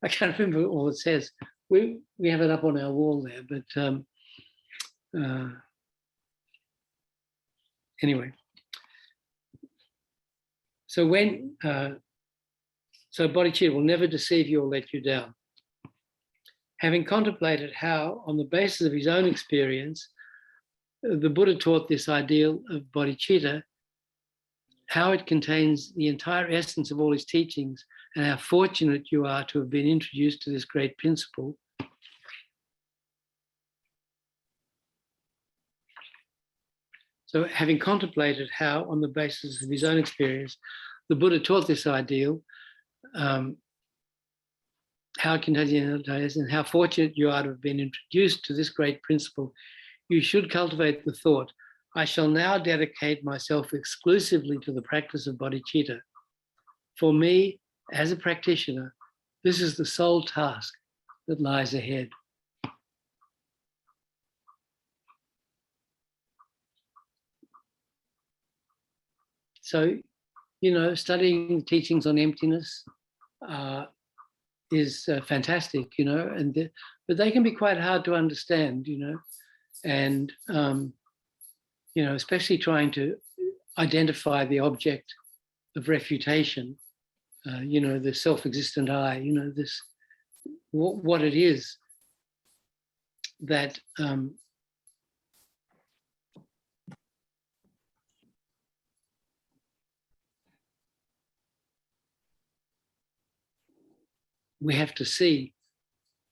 I can't remember all it says. We have it up on our wall there, but anyway. So so bodhicitta will never deceive you or let you down. Having contemplated how, on the basis of his own experience, the Buddha taught this ideal of bodhicitta, how it contains the entire essence of all his teachings, and how fortunate you are to have been introduced to this great principle. So having contemplated how, on the basis of his own experience, the Buddha taught this ideal, how it contains the entire essence, and how fortunate you are to have been introduced to this great principle, you should cultivate the thought, I shall now dedicate myself exclusively to the practice of bodhicitta. For me, as a practitioner, this is the sole task that lies ahead. So, studying teachings on emptiness is fantastic, but they can be quite hard to understand, and especially trying to identify the object of refutation, the self-existent I, this what it is that we have to see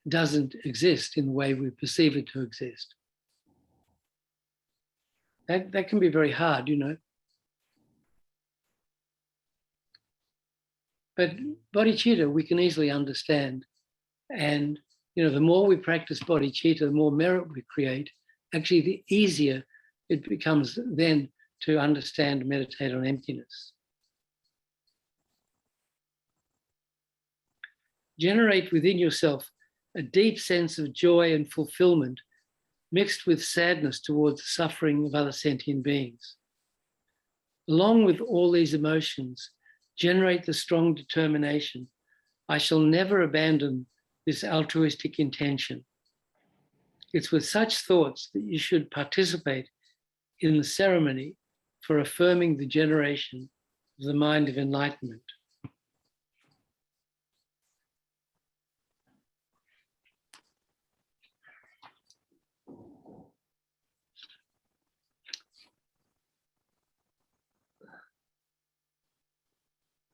doesn't exist in the way we perceive it to exist. That can be very hard, But bodhicitta we can easily understand. And, the more we practice bodhicitta, the more merit we create, actually the easier it becomes then to understand and meditate on emptiness. Generate within yourself a deep sense of joy and fulfillment mixed with sadness towards the suffering of other sentient beings. Along with all these emotions, generate the strong determination, I shall never abandon this altruistic intention. It's with such thoughts that you should participate in the ceremony for affirming the generation of the mind of enlightenment.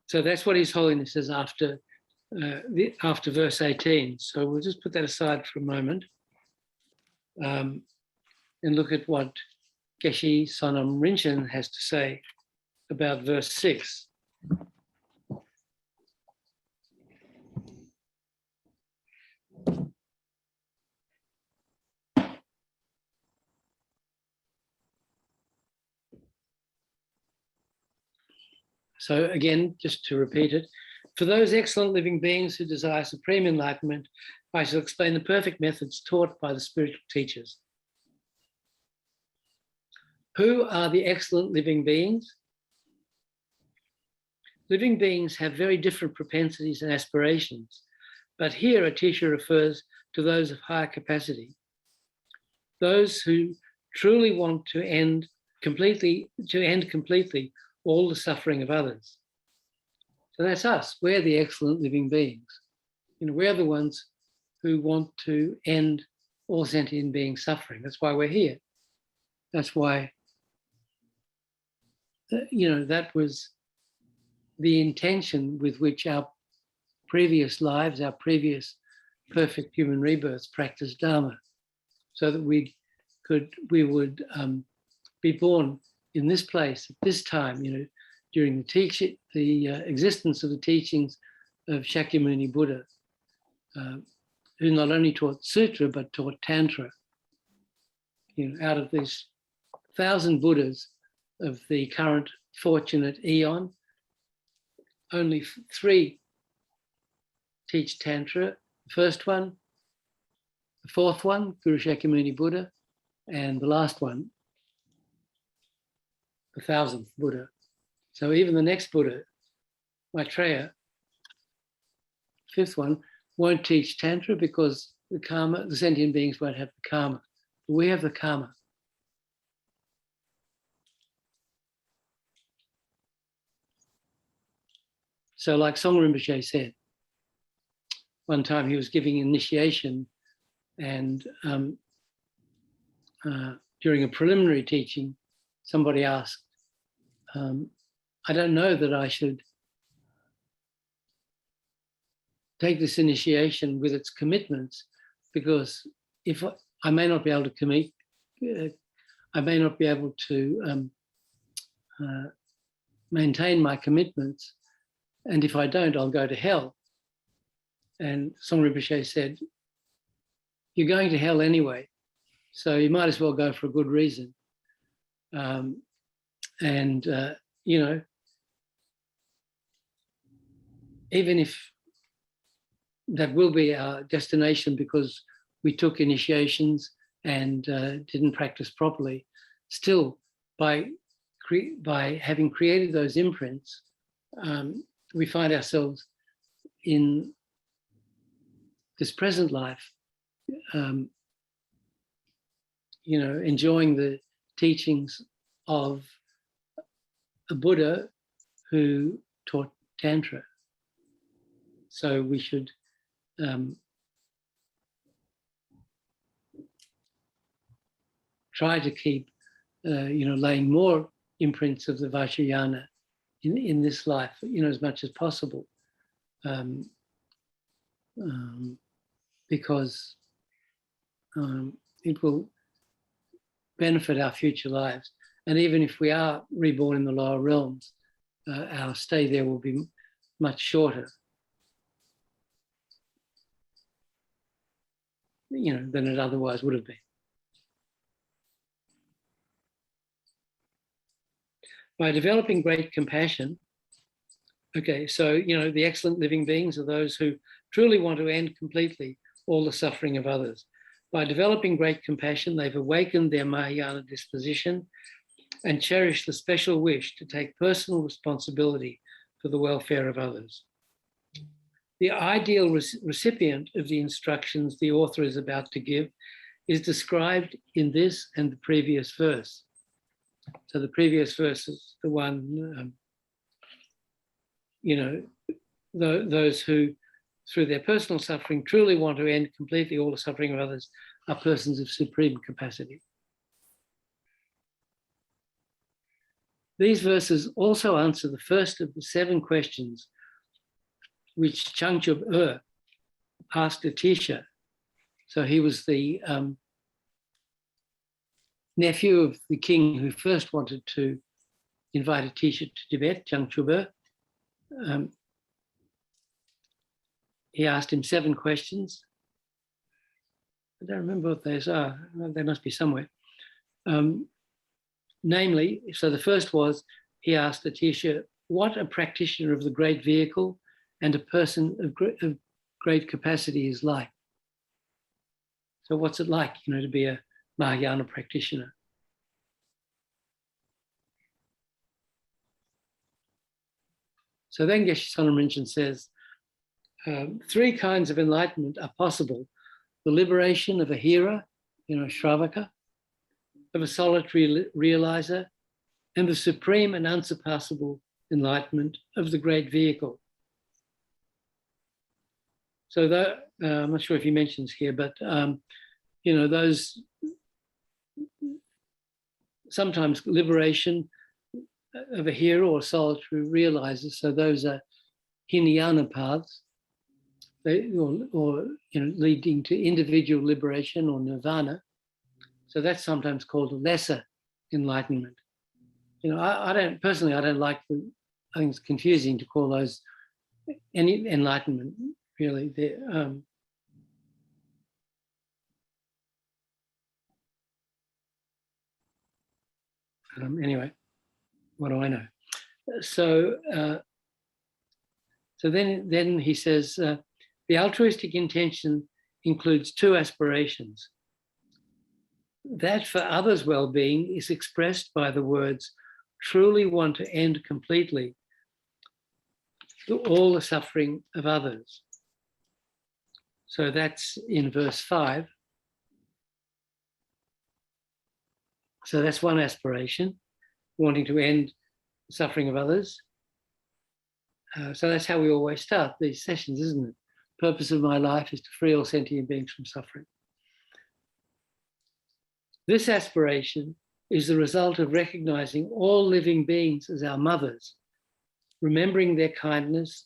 So that's what His Holiness says after verse 18. So we'll just put that aside for a moment and look at what Geshe Sonam Rinchen has to say about verse 6. So again, just to repeat it, for those excellent living beings who desire supreme enlightenment, I shall explain the perfect methods taught by the spiritual teachers. Who are the excellent living beings? Living beings have very different propensities and aspirations, but here Atisha refers to those of higher capacity. Those who truly want to end completely all the suffering of others. So that's us. We're the excellent living beings. We're the ones who want to end all sentient beings suffering. That's why we're here. That's why, that was the intention with which our previous lives, our previous perfect human rebirths practiced Dharma, so that we would be born in this place at this time, during the existence of the teachings of Shakyamuni Buddha, who not only taught Sutra but taught Tantra. Out of these 1,000 Buddhas of the current fortunate eon, only 3 teach Tantra. The first one, the 4th one, Guru Shakyamuni Buddha, and the last one, the 1,000th Buddha. So even the next Buddha, Maitreya, 5th one, won't teach Tantra because the sentient beings won't have the karma. We have the karma. So like Song Rinpoche said, one time he was giving initiation, and during a preliminary teaching, somebody asked, I don't know that I should take this initiation with its commitments, because if I may not be able to commit, I may not be able to maintain my commitments, and if I don't, I'll go to hell. And Song Rinpoche said, you're going to hell anyway, so you might as well go for a good reason. Even if that will be our destination because we took initiations and didn't practice properly, still by having created those imprints, we find ourselves in this present life, enjoying the teachings of a Buddha who taught Tantra. So we should try to keep, laying more imprints of the Vajrayana in this life, as much as possible, because it will benefit our future lives. And even if we are reborn in the lower realms, our stay there will be much shorter, than it otherwise would have been. By developing great compassion, the excellent living beings are those who truly want to end completely all the suffering of others. By developing great compassion, they've awakened their Mahayana disposition and cherished the special wish to take personal responsibility for the welfare of others. The ideal recipient of the instructions the author is about to give is described in this and the previous verse. So the previous verse is the one, those who, through their personal suffering, truly want to end completely all the suffering of others are persons of supreme capacity. These verses also answer the first of the 7 questions which Changchub asked Atisha. So he was the nephew of the king who first wanted to invite Atisha to Tibet, Changchub. He asked him 7 questions. I don't remember what those are. They must be somewhere. Namely, so the first was, he asked Atisha what a practitioner of the great vehicle and a person of great capacity is like. So what's it like, to be a Mahayana practitioner? So then Geshe Sonam Rinchen says, 3 kinds of enlightenment are possible: the liberation of a hearer, Shravaka, of a solitary realizer, and the supreme and unsurpassable enlightenment of the great vehicle. So I'm not sure if he mentions here, but you know, those sometimes liberation of a hero or solitary realizers. So those are Hinayana paths, or you know, leading to individual liberation or nirvana. So that's sometimes called a lesser enlightenment. You know, I don't personally, I don't like I think it's confusing to call those any enlightenment. Really, anyway, what do I know? So, so then he says, the altruistic intention includes two aspirations. That for others' well-being is expressed by the words, truly want to end completely all the suffering of others. So that's in verse 5. So that's one aspiration, wanting to end the suffering of others. So that's how we always start these sessions, isn't it? Purpose of my life is to free all sentient beings from suffering. This aspiration is the result of recognizing all living beings as our mothers, remembering their kindness,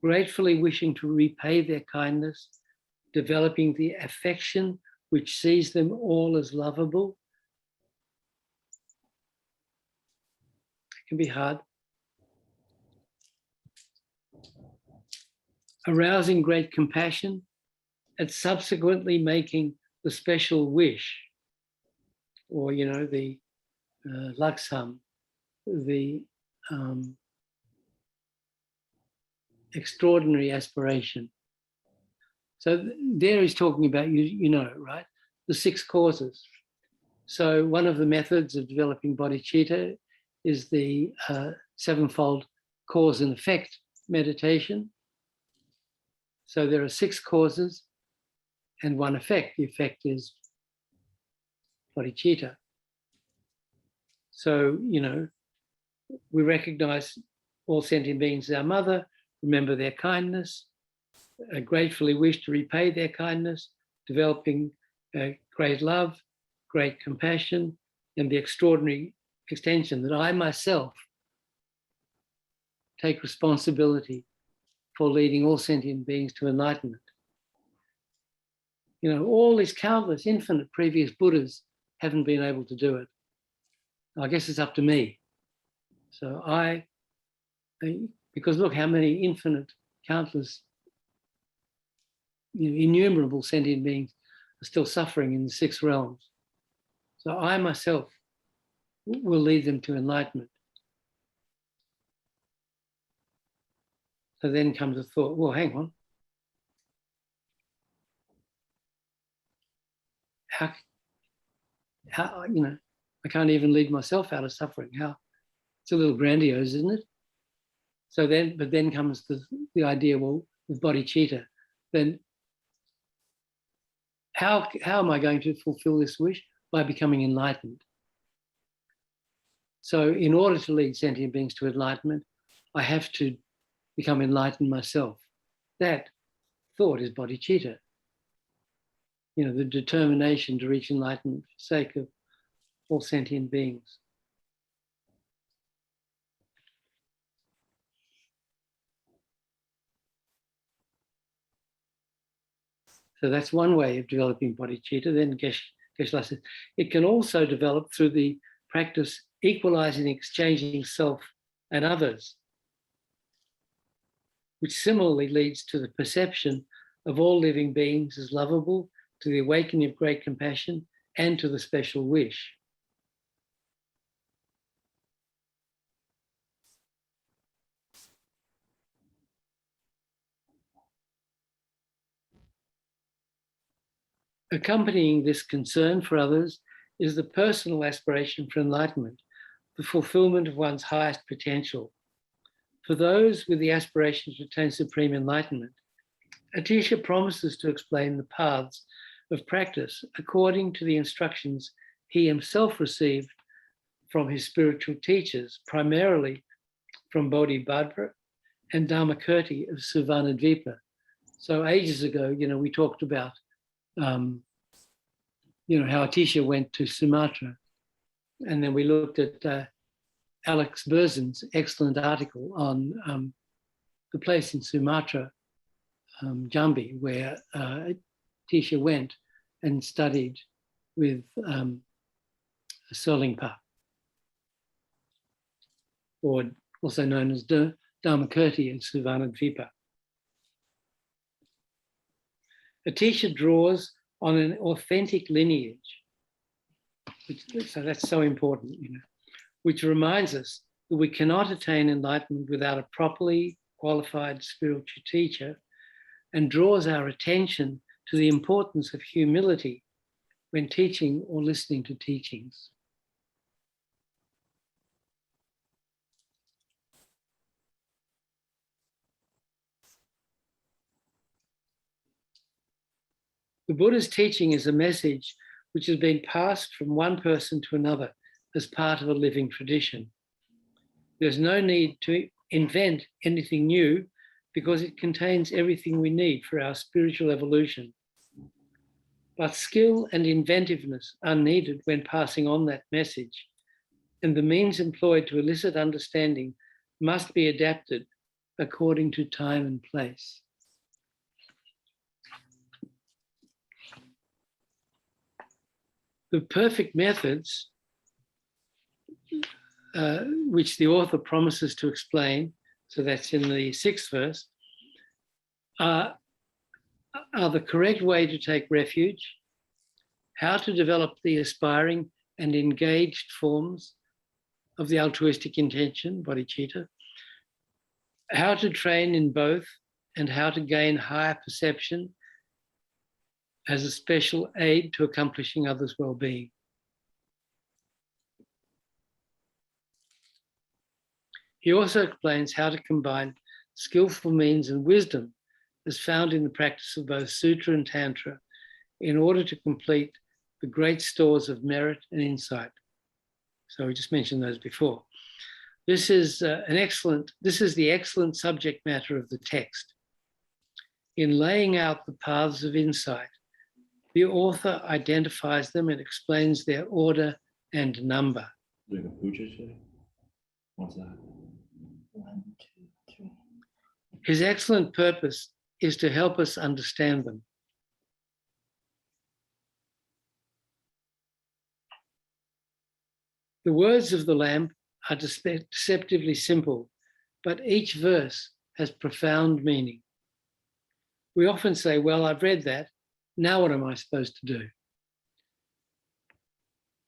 gratefully wishing to repay their kindness, developing the affection which sees them all as lovable. It can be hard. Arousing great compassion and subsequently making the special wish, or, you know, the laksam, the extraordinary aspiration. So there he's talking about, you know, right? The 6 causes. So one of the methods of developing bodhicitta is the 7-fold cause and effect meditation. So there are 6 causes and 1 effect. The effect is bodhicitta. So, you know, we recognize all sentient beings as our mother, remember their kindness, gratefully wish to repay their kindness, developing great love, great compassion, and the extraordinary extension that I myself take responsibility for leading all sentient beings to enlightenment. You know, all these countless, infinite previous Buddhas haven't been able to do it. I guess it's up to me. So because look how many infinite, countless, you know, innumerable sentient beings are still suffering in the 6 realms. So I myself will lead them to enlightenment. So then comes a thought, well, hang on. How, you know, I can't even lead myself out of suffering. How? It's a little grandiose, isn't it? So then, but then comes the idea, well, with bodhicitta, then how am I going to fulfill this wish? By becoming enlightened. So in order to lead sentient beings to enlightenment, I have to become enlightened myself. That thought is bodhicitta. You know, the determination to reach enlightenment for the sake of all sentient beings. So that's one way of developing bodhicitta. Then Geshe-la says, it can also develop through the practice equalizing and exchanging self and others, which similarly leads to the perception of all living beings as lovable, to the awakening of great compassion, and to the special wish. Accompanying this concern for others is the personal aspiration for enlightenment, the fulfillment of one's highest potential. For those with the aspiration to attain supreme enlightenment, Atisha promises to explain the paths of practice according to the instructions he himself received from his spiritual teachers, primarily from Bodhibhadra and Dharmakirti of Suvarnadvipa. So ages ago, you know, we talked about how Atisha went to Sumatra. And then we looked at Alex Berzin's excellent article on the place in Sumatra, Jambi, where Atisha went and studied with Serlingpa, or also known as Dharmakirti and Suvarnadvipa. Atisha draws on an authentic lineage, so that's so important, which reminds us that we cannot attain enlightenment without a properly qualified spiritual teacher, and draws our attention to the importance of humility when teaching or listening to teachings. The Buddha's teaching is a message which has been passed from one person to another as part of a living tradition. There's no need to invent anything new because it contains everything we need for our spiritual evolution. But skill and inventiveness are needed when passing on that message, and the means employed to elicit understanding must be adapted according to time and place. The perfect methods, which the author promises to explain, so that's in the 6th verse, are the correct way to take refuge, how to develop the aspiring and engaged forms of the altruistic intention, bodhicitta, how to train in both, and how to gain higher perception as a special aid to accomplishing others' well-being. He also explains how to combine skillful means and wisdom as found in the practice of both Sutra and Tantra in order to complete the great stores of merit and insight. So we just mentioned those before. This is the excellent subject matter of the text. In laying out the paths of insight, the author identifies them and explains their order and number. Doing a puja today? What's that? 1, 2, 3. His excellent purpose is to help us understand them. The words of the lamp are deceptively simple, but each verse has profound meaning. We often say, well, I've read that, now what am I supposed to do?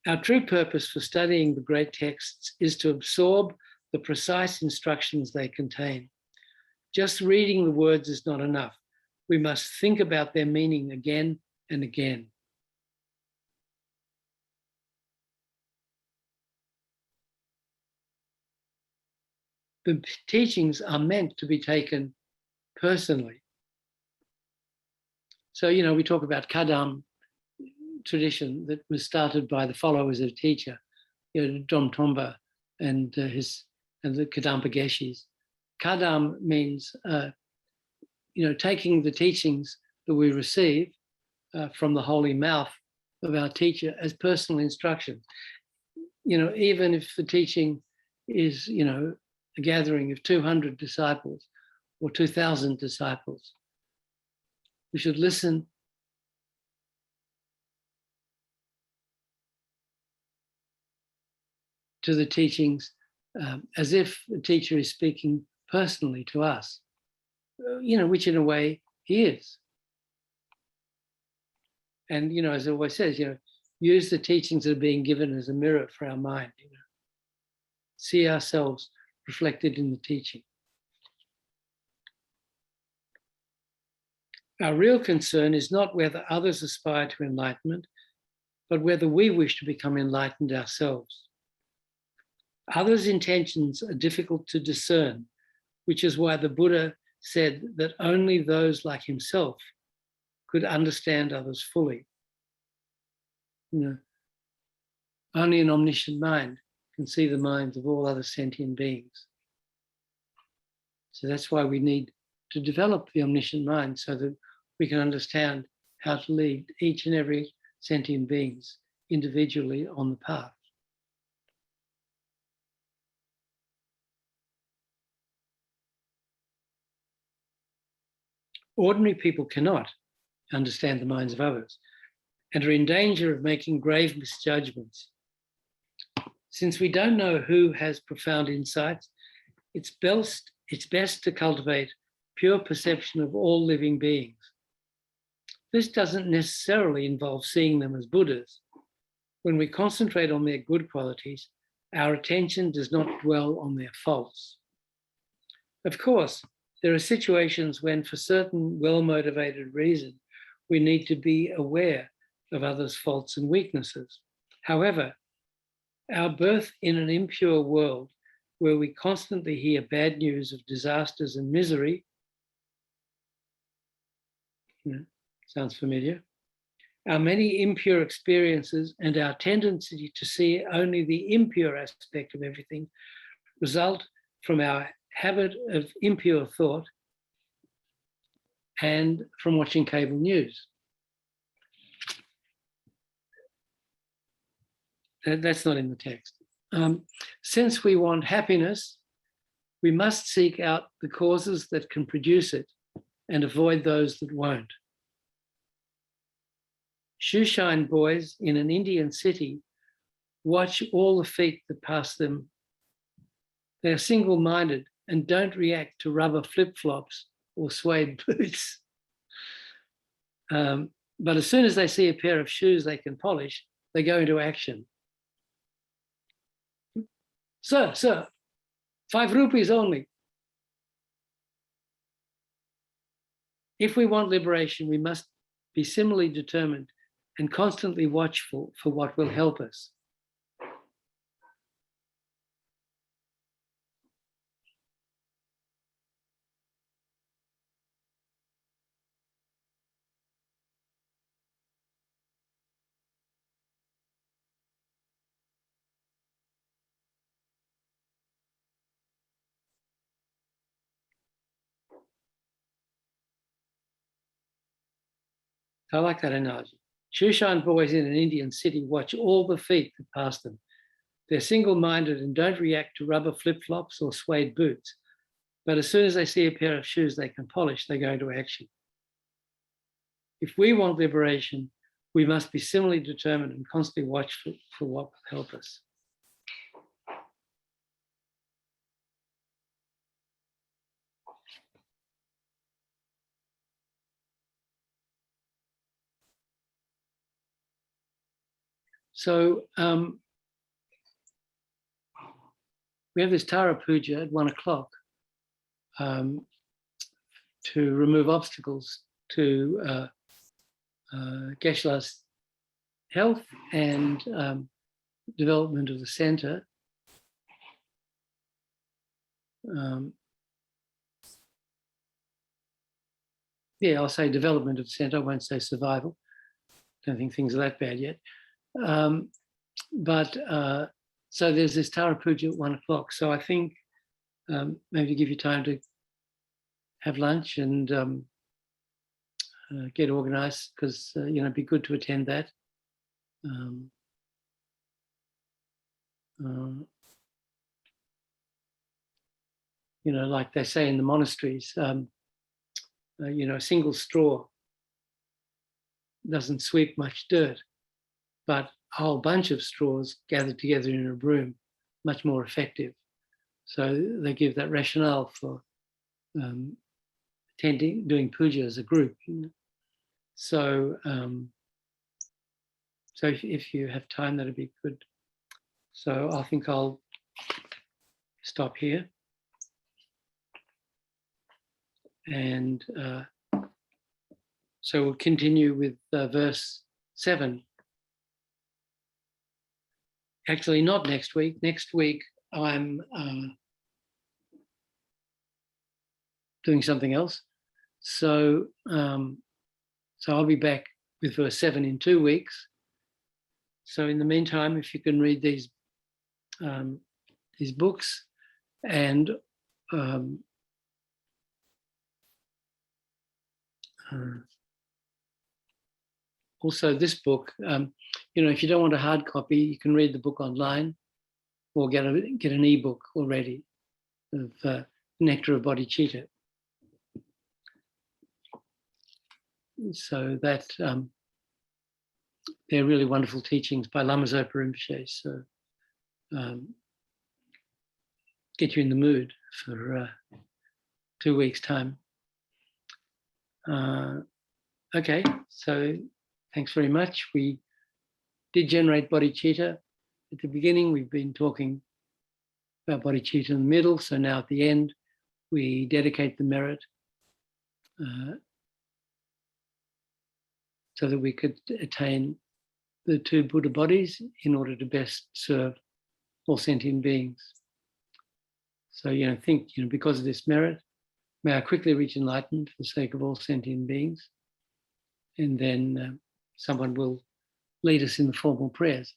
Our true purpose for studying the great texts is to absorb the precise instructions they contain. Just reading the words is not enough. We must think about their meaning again and again. The teachings are meant to be taken personally. So, we talk about Kadam tradition that was started by the followers of teacher, Dom Tomba and the Kadampa Geshis. Kadam means, taking the teachings that we receive from the holy mouth of our teacher as personal instruction. Even if the teaching is, a gathering of 200 disciples or 2,000 disciples, we should listen to the teachings as if the teacher is speaking personally to us, which in a way he is. And, as it always says, use the teachings that are being given as a mirror for our mind, see ourselves reflected in the teaching. Our real concern is not whether others aspire to enlightenment, but whether we wish to become enlightened ourselves. Others' intentions are difficult to discern, which is why the Buddha said that only those like himself could understand others fully. Only an omniscient mind can see the minds of all other sentient beings. So that's why we need to develop the omniscient mind so that we can understand how to lead each and every sentient beings individually on the path. Ordinary people cannot understand the minds of others and are in danger of making grave misjudgments. Since we don't know who has profound insights, it's best to cultivate pure perception of all living beings. This doesn't necessarily involve seeing them as Buddhas. When we concentrate on their good qualities, our attention does not dwell on their faults. Of course, there are situations when, for certain well-motivated reason, we need to be aware of others' faults and weaknesses. However, our birth in an impure world where we constantly hear bad news of disasters and misery, sounds familiar, our many impure experiences and our tendency to see only the impure aspect of everything result from our habit of impure thought and from watching cable news. That's not in the text. Since we want happiness, we must seek out the causes that can produce it and avoid those that won't. Shoeshine boys in an Indian city watch all the feet that pass them. They're single-minded and don't react to rubber flip-flops or suede boots. But as soon as they see a pair of shoes they can polish, they go into action. Sir, 5 rupees only. If we want liberation, we must be similarly determined and constantly watchful for what will help us. I like that analogy. Shoeshine boys in an Indian city watch all the feet that pass them. They're single-minded and don't react to rubber flip-flops or suede boots. But as soon as they see a pair of shoes they can polish, they go into action. If we want liberation, we must be similarly determined and constantly watchful for what will help us. So we have this Tara Puja at 1 o'clock to remove obstacles to Geshe-la's health and development of the center. I'll say development of the center, I won't say survival. Don't think things are that bad yet. So there's this Tara Puja at 1 o'clock. So I think maybe to give you time to have lunch and get organized, because it'd be good to attend that. Like they say in the monasteries, a single straw doesn't sweep much dirt, but a whole bunch of straws gathered together in a broom, much more effective. So they give that rationale for doing puja as a group. So, if you have time, that'd be good. So I think I'll stop here. And so we'll continue with verse 7. Actually, not next week. Next week, I'm doing something else. So I'll be back with verse 7 in 2 weeks. So in the meantime, if you can read these books and also this book, if you don't want a hard copy, you can read the book online or get an ebook already of Nectar of Bodhicitta. So that they're really wonderful teachings by Lama Zopa Rinpoche. So get you in the mood for 2 weeks' time. Okay, so thanks very much. We did generate bodhicitta at the beginning. We've been talking about bodhicitta in the middle. So now at the end, we dedicate the merit so that we could attain the 2 Buddha bodies in order to best serve all sentient beings. So, think, because of this merit, may I quickly reach enlightenment for the sake of all sentient beings. And then someone will lead us in the formal prayers.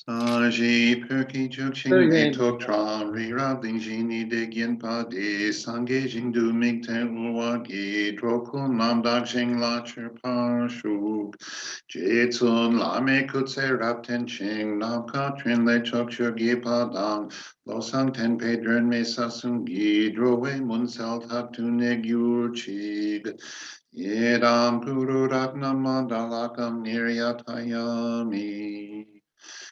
Saji perki chukching ni tok tram ri rab ding jini de gyen pa de sange jing du ming ten uwa gi drokun nam dak jing la chir par shuk jetsun la me kutse rap ten ching nam ka trin le chok chur gi pa dang lo sang ten pe dren me sasung gi dro we mun sal tak tu ne gyur chig yedam puru rak nam dalakam niryatayami.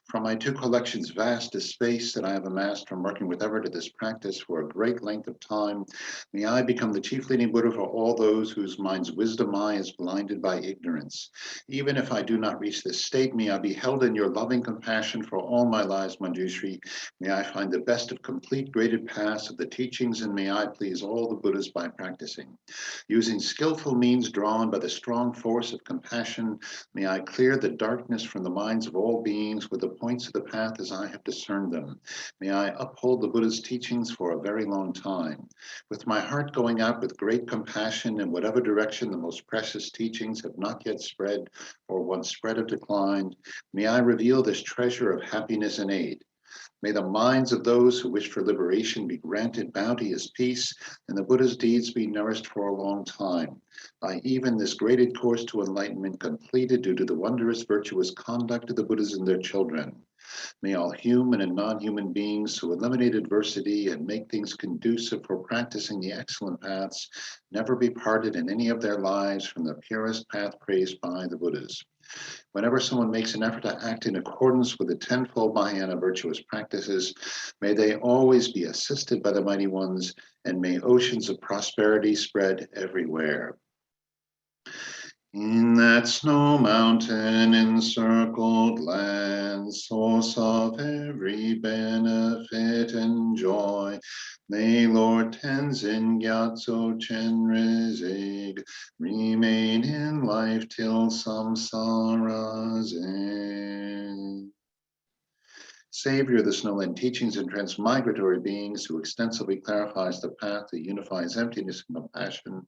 From my 2 collections, vast is space that I have amassed from working with ever to this practice for a great length of time. May I become the chief leading Buddha for all those whose mind's wisdom eye is blinded by ignorance. Even if I do not reach this state, may I be held in your loving compassion for all my lives, Manjushri. May I find the best of complete graded paths of the teachings, and may I please all the Buddhas by practicing. Using skillful means drawn by the strong force of compassion, may I clear the darkness from the minds of all beings with the points of the path as I have discerned them. May I uphold the Buddha's teachings for a very long time. With my heart going out with great compassion in whatever direction the most precious teachings have not yet spread or once spread have declined, may I reveal this treasure of happiness and aid. May the minds of those who wish for liberation be granted bounteous peace, and the Buddha's deeds be nourished for a long time. By even this graded course to enlightenment completed due to the wondrous virtuous conduct of the Buddhas and their children. May all human and non-human beings who eliminate adversity and make things conducive for practicing the excellent paths never be parted in any of their lives from the purest path praised by the Buddhas. Whenever someone makes an effort to act in accordance with the 10-fold Mahayana virtuous practices, may they always be assisted by the mighty ones, and may oceans of prosperity spread everywhere. In that snow mountain encircled land, source of every benefit and joy, may Lord Tenzin Gyatso Chenrezig remain in life till samsara's end. Savior of the snowland teachings and transmigratory beings who extensively clarifies the path that unifies emptiness and compassion,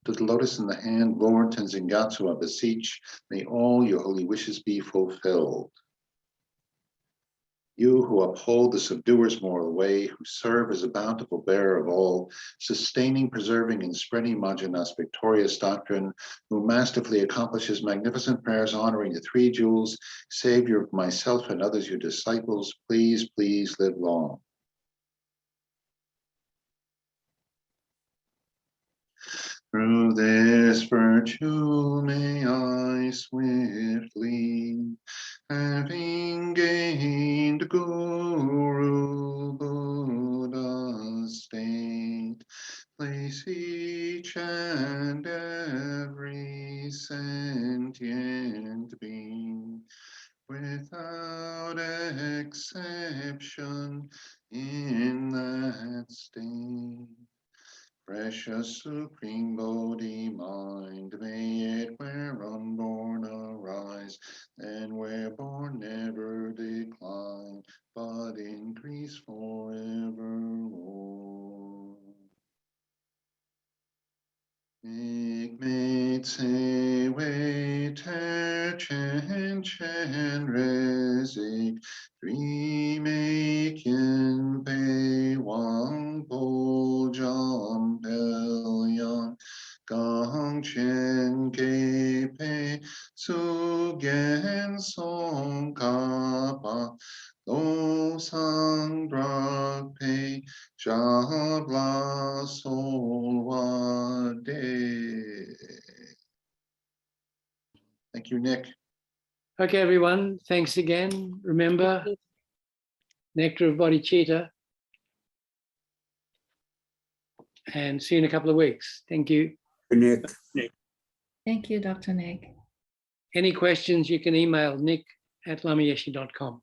to the lotus in the hand, Lord Tenzin Gyatso, I beseech, may all your holy wishes be fulfilled. You who uphold the subduer's moral way, who serve as a bountiful bearer of all, sustaining, preserving, and spreading Mahayana's victorious doctrine, who masterfully accomplishes magnificent prayers honoring the 3 jewels, Savior of myself and others, your disciples, please, please live long. Through this virtue may I swiftly, having gained Guru Buddha's state, place each and every sentient being without exception in that state. Precious Supreme Bodhi mind, may it where unborn arise, and where born never decline, but increase forevermore. Igmate se we ter chen chen rezik, remake in pei gen song kapa do sang drak pe jabla solwa de. Thank you, Nick. Okay, everyone. Thanks again. Remember, Nectar of Body Cheetah. And see you in a couple of weeks. Thank you. Nick. Thank you, Dr. Nick. Any questions, you can email nick@lamayeshi.com.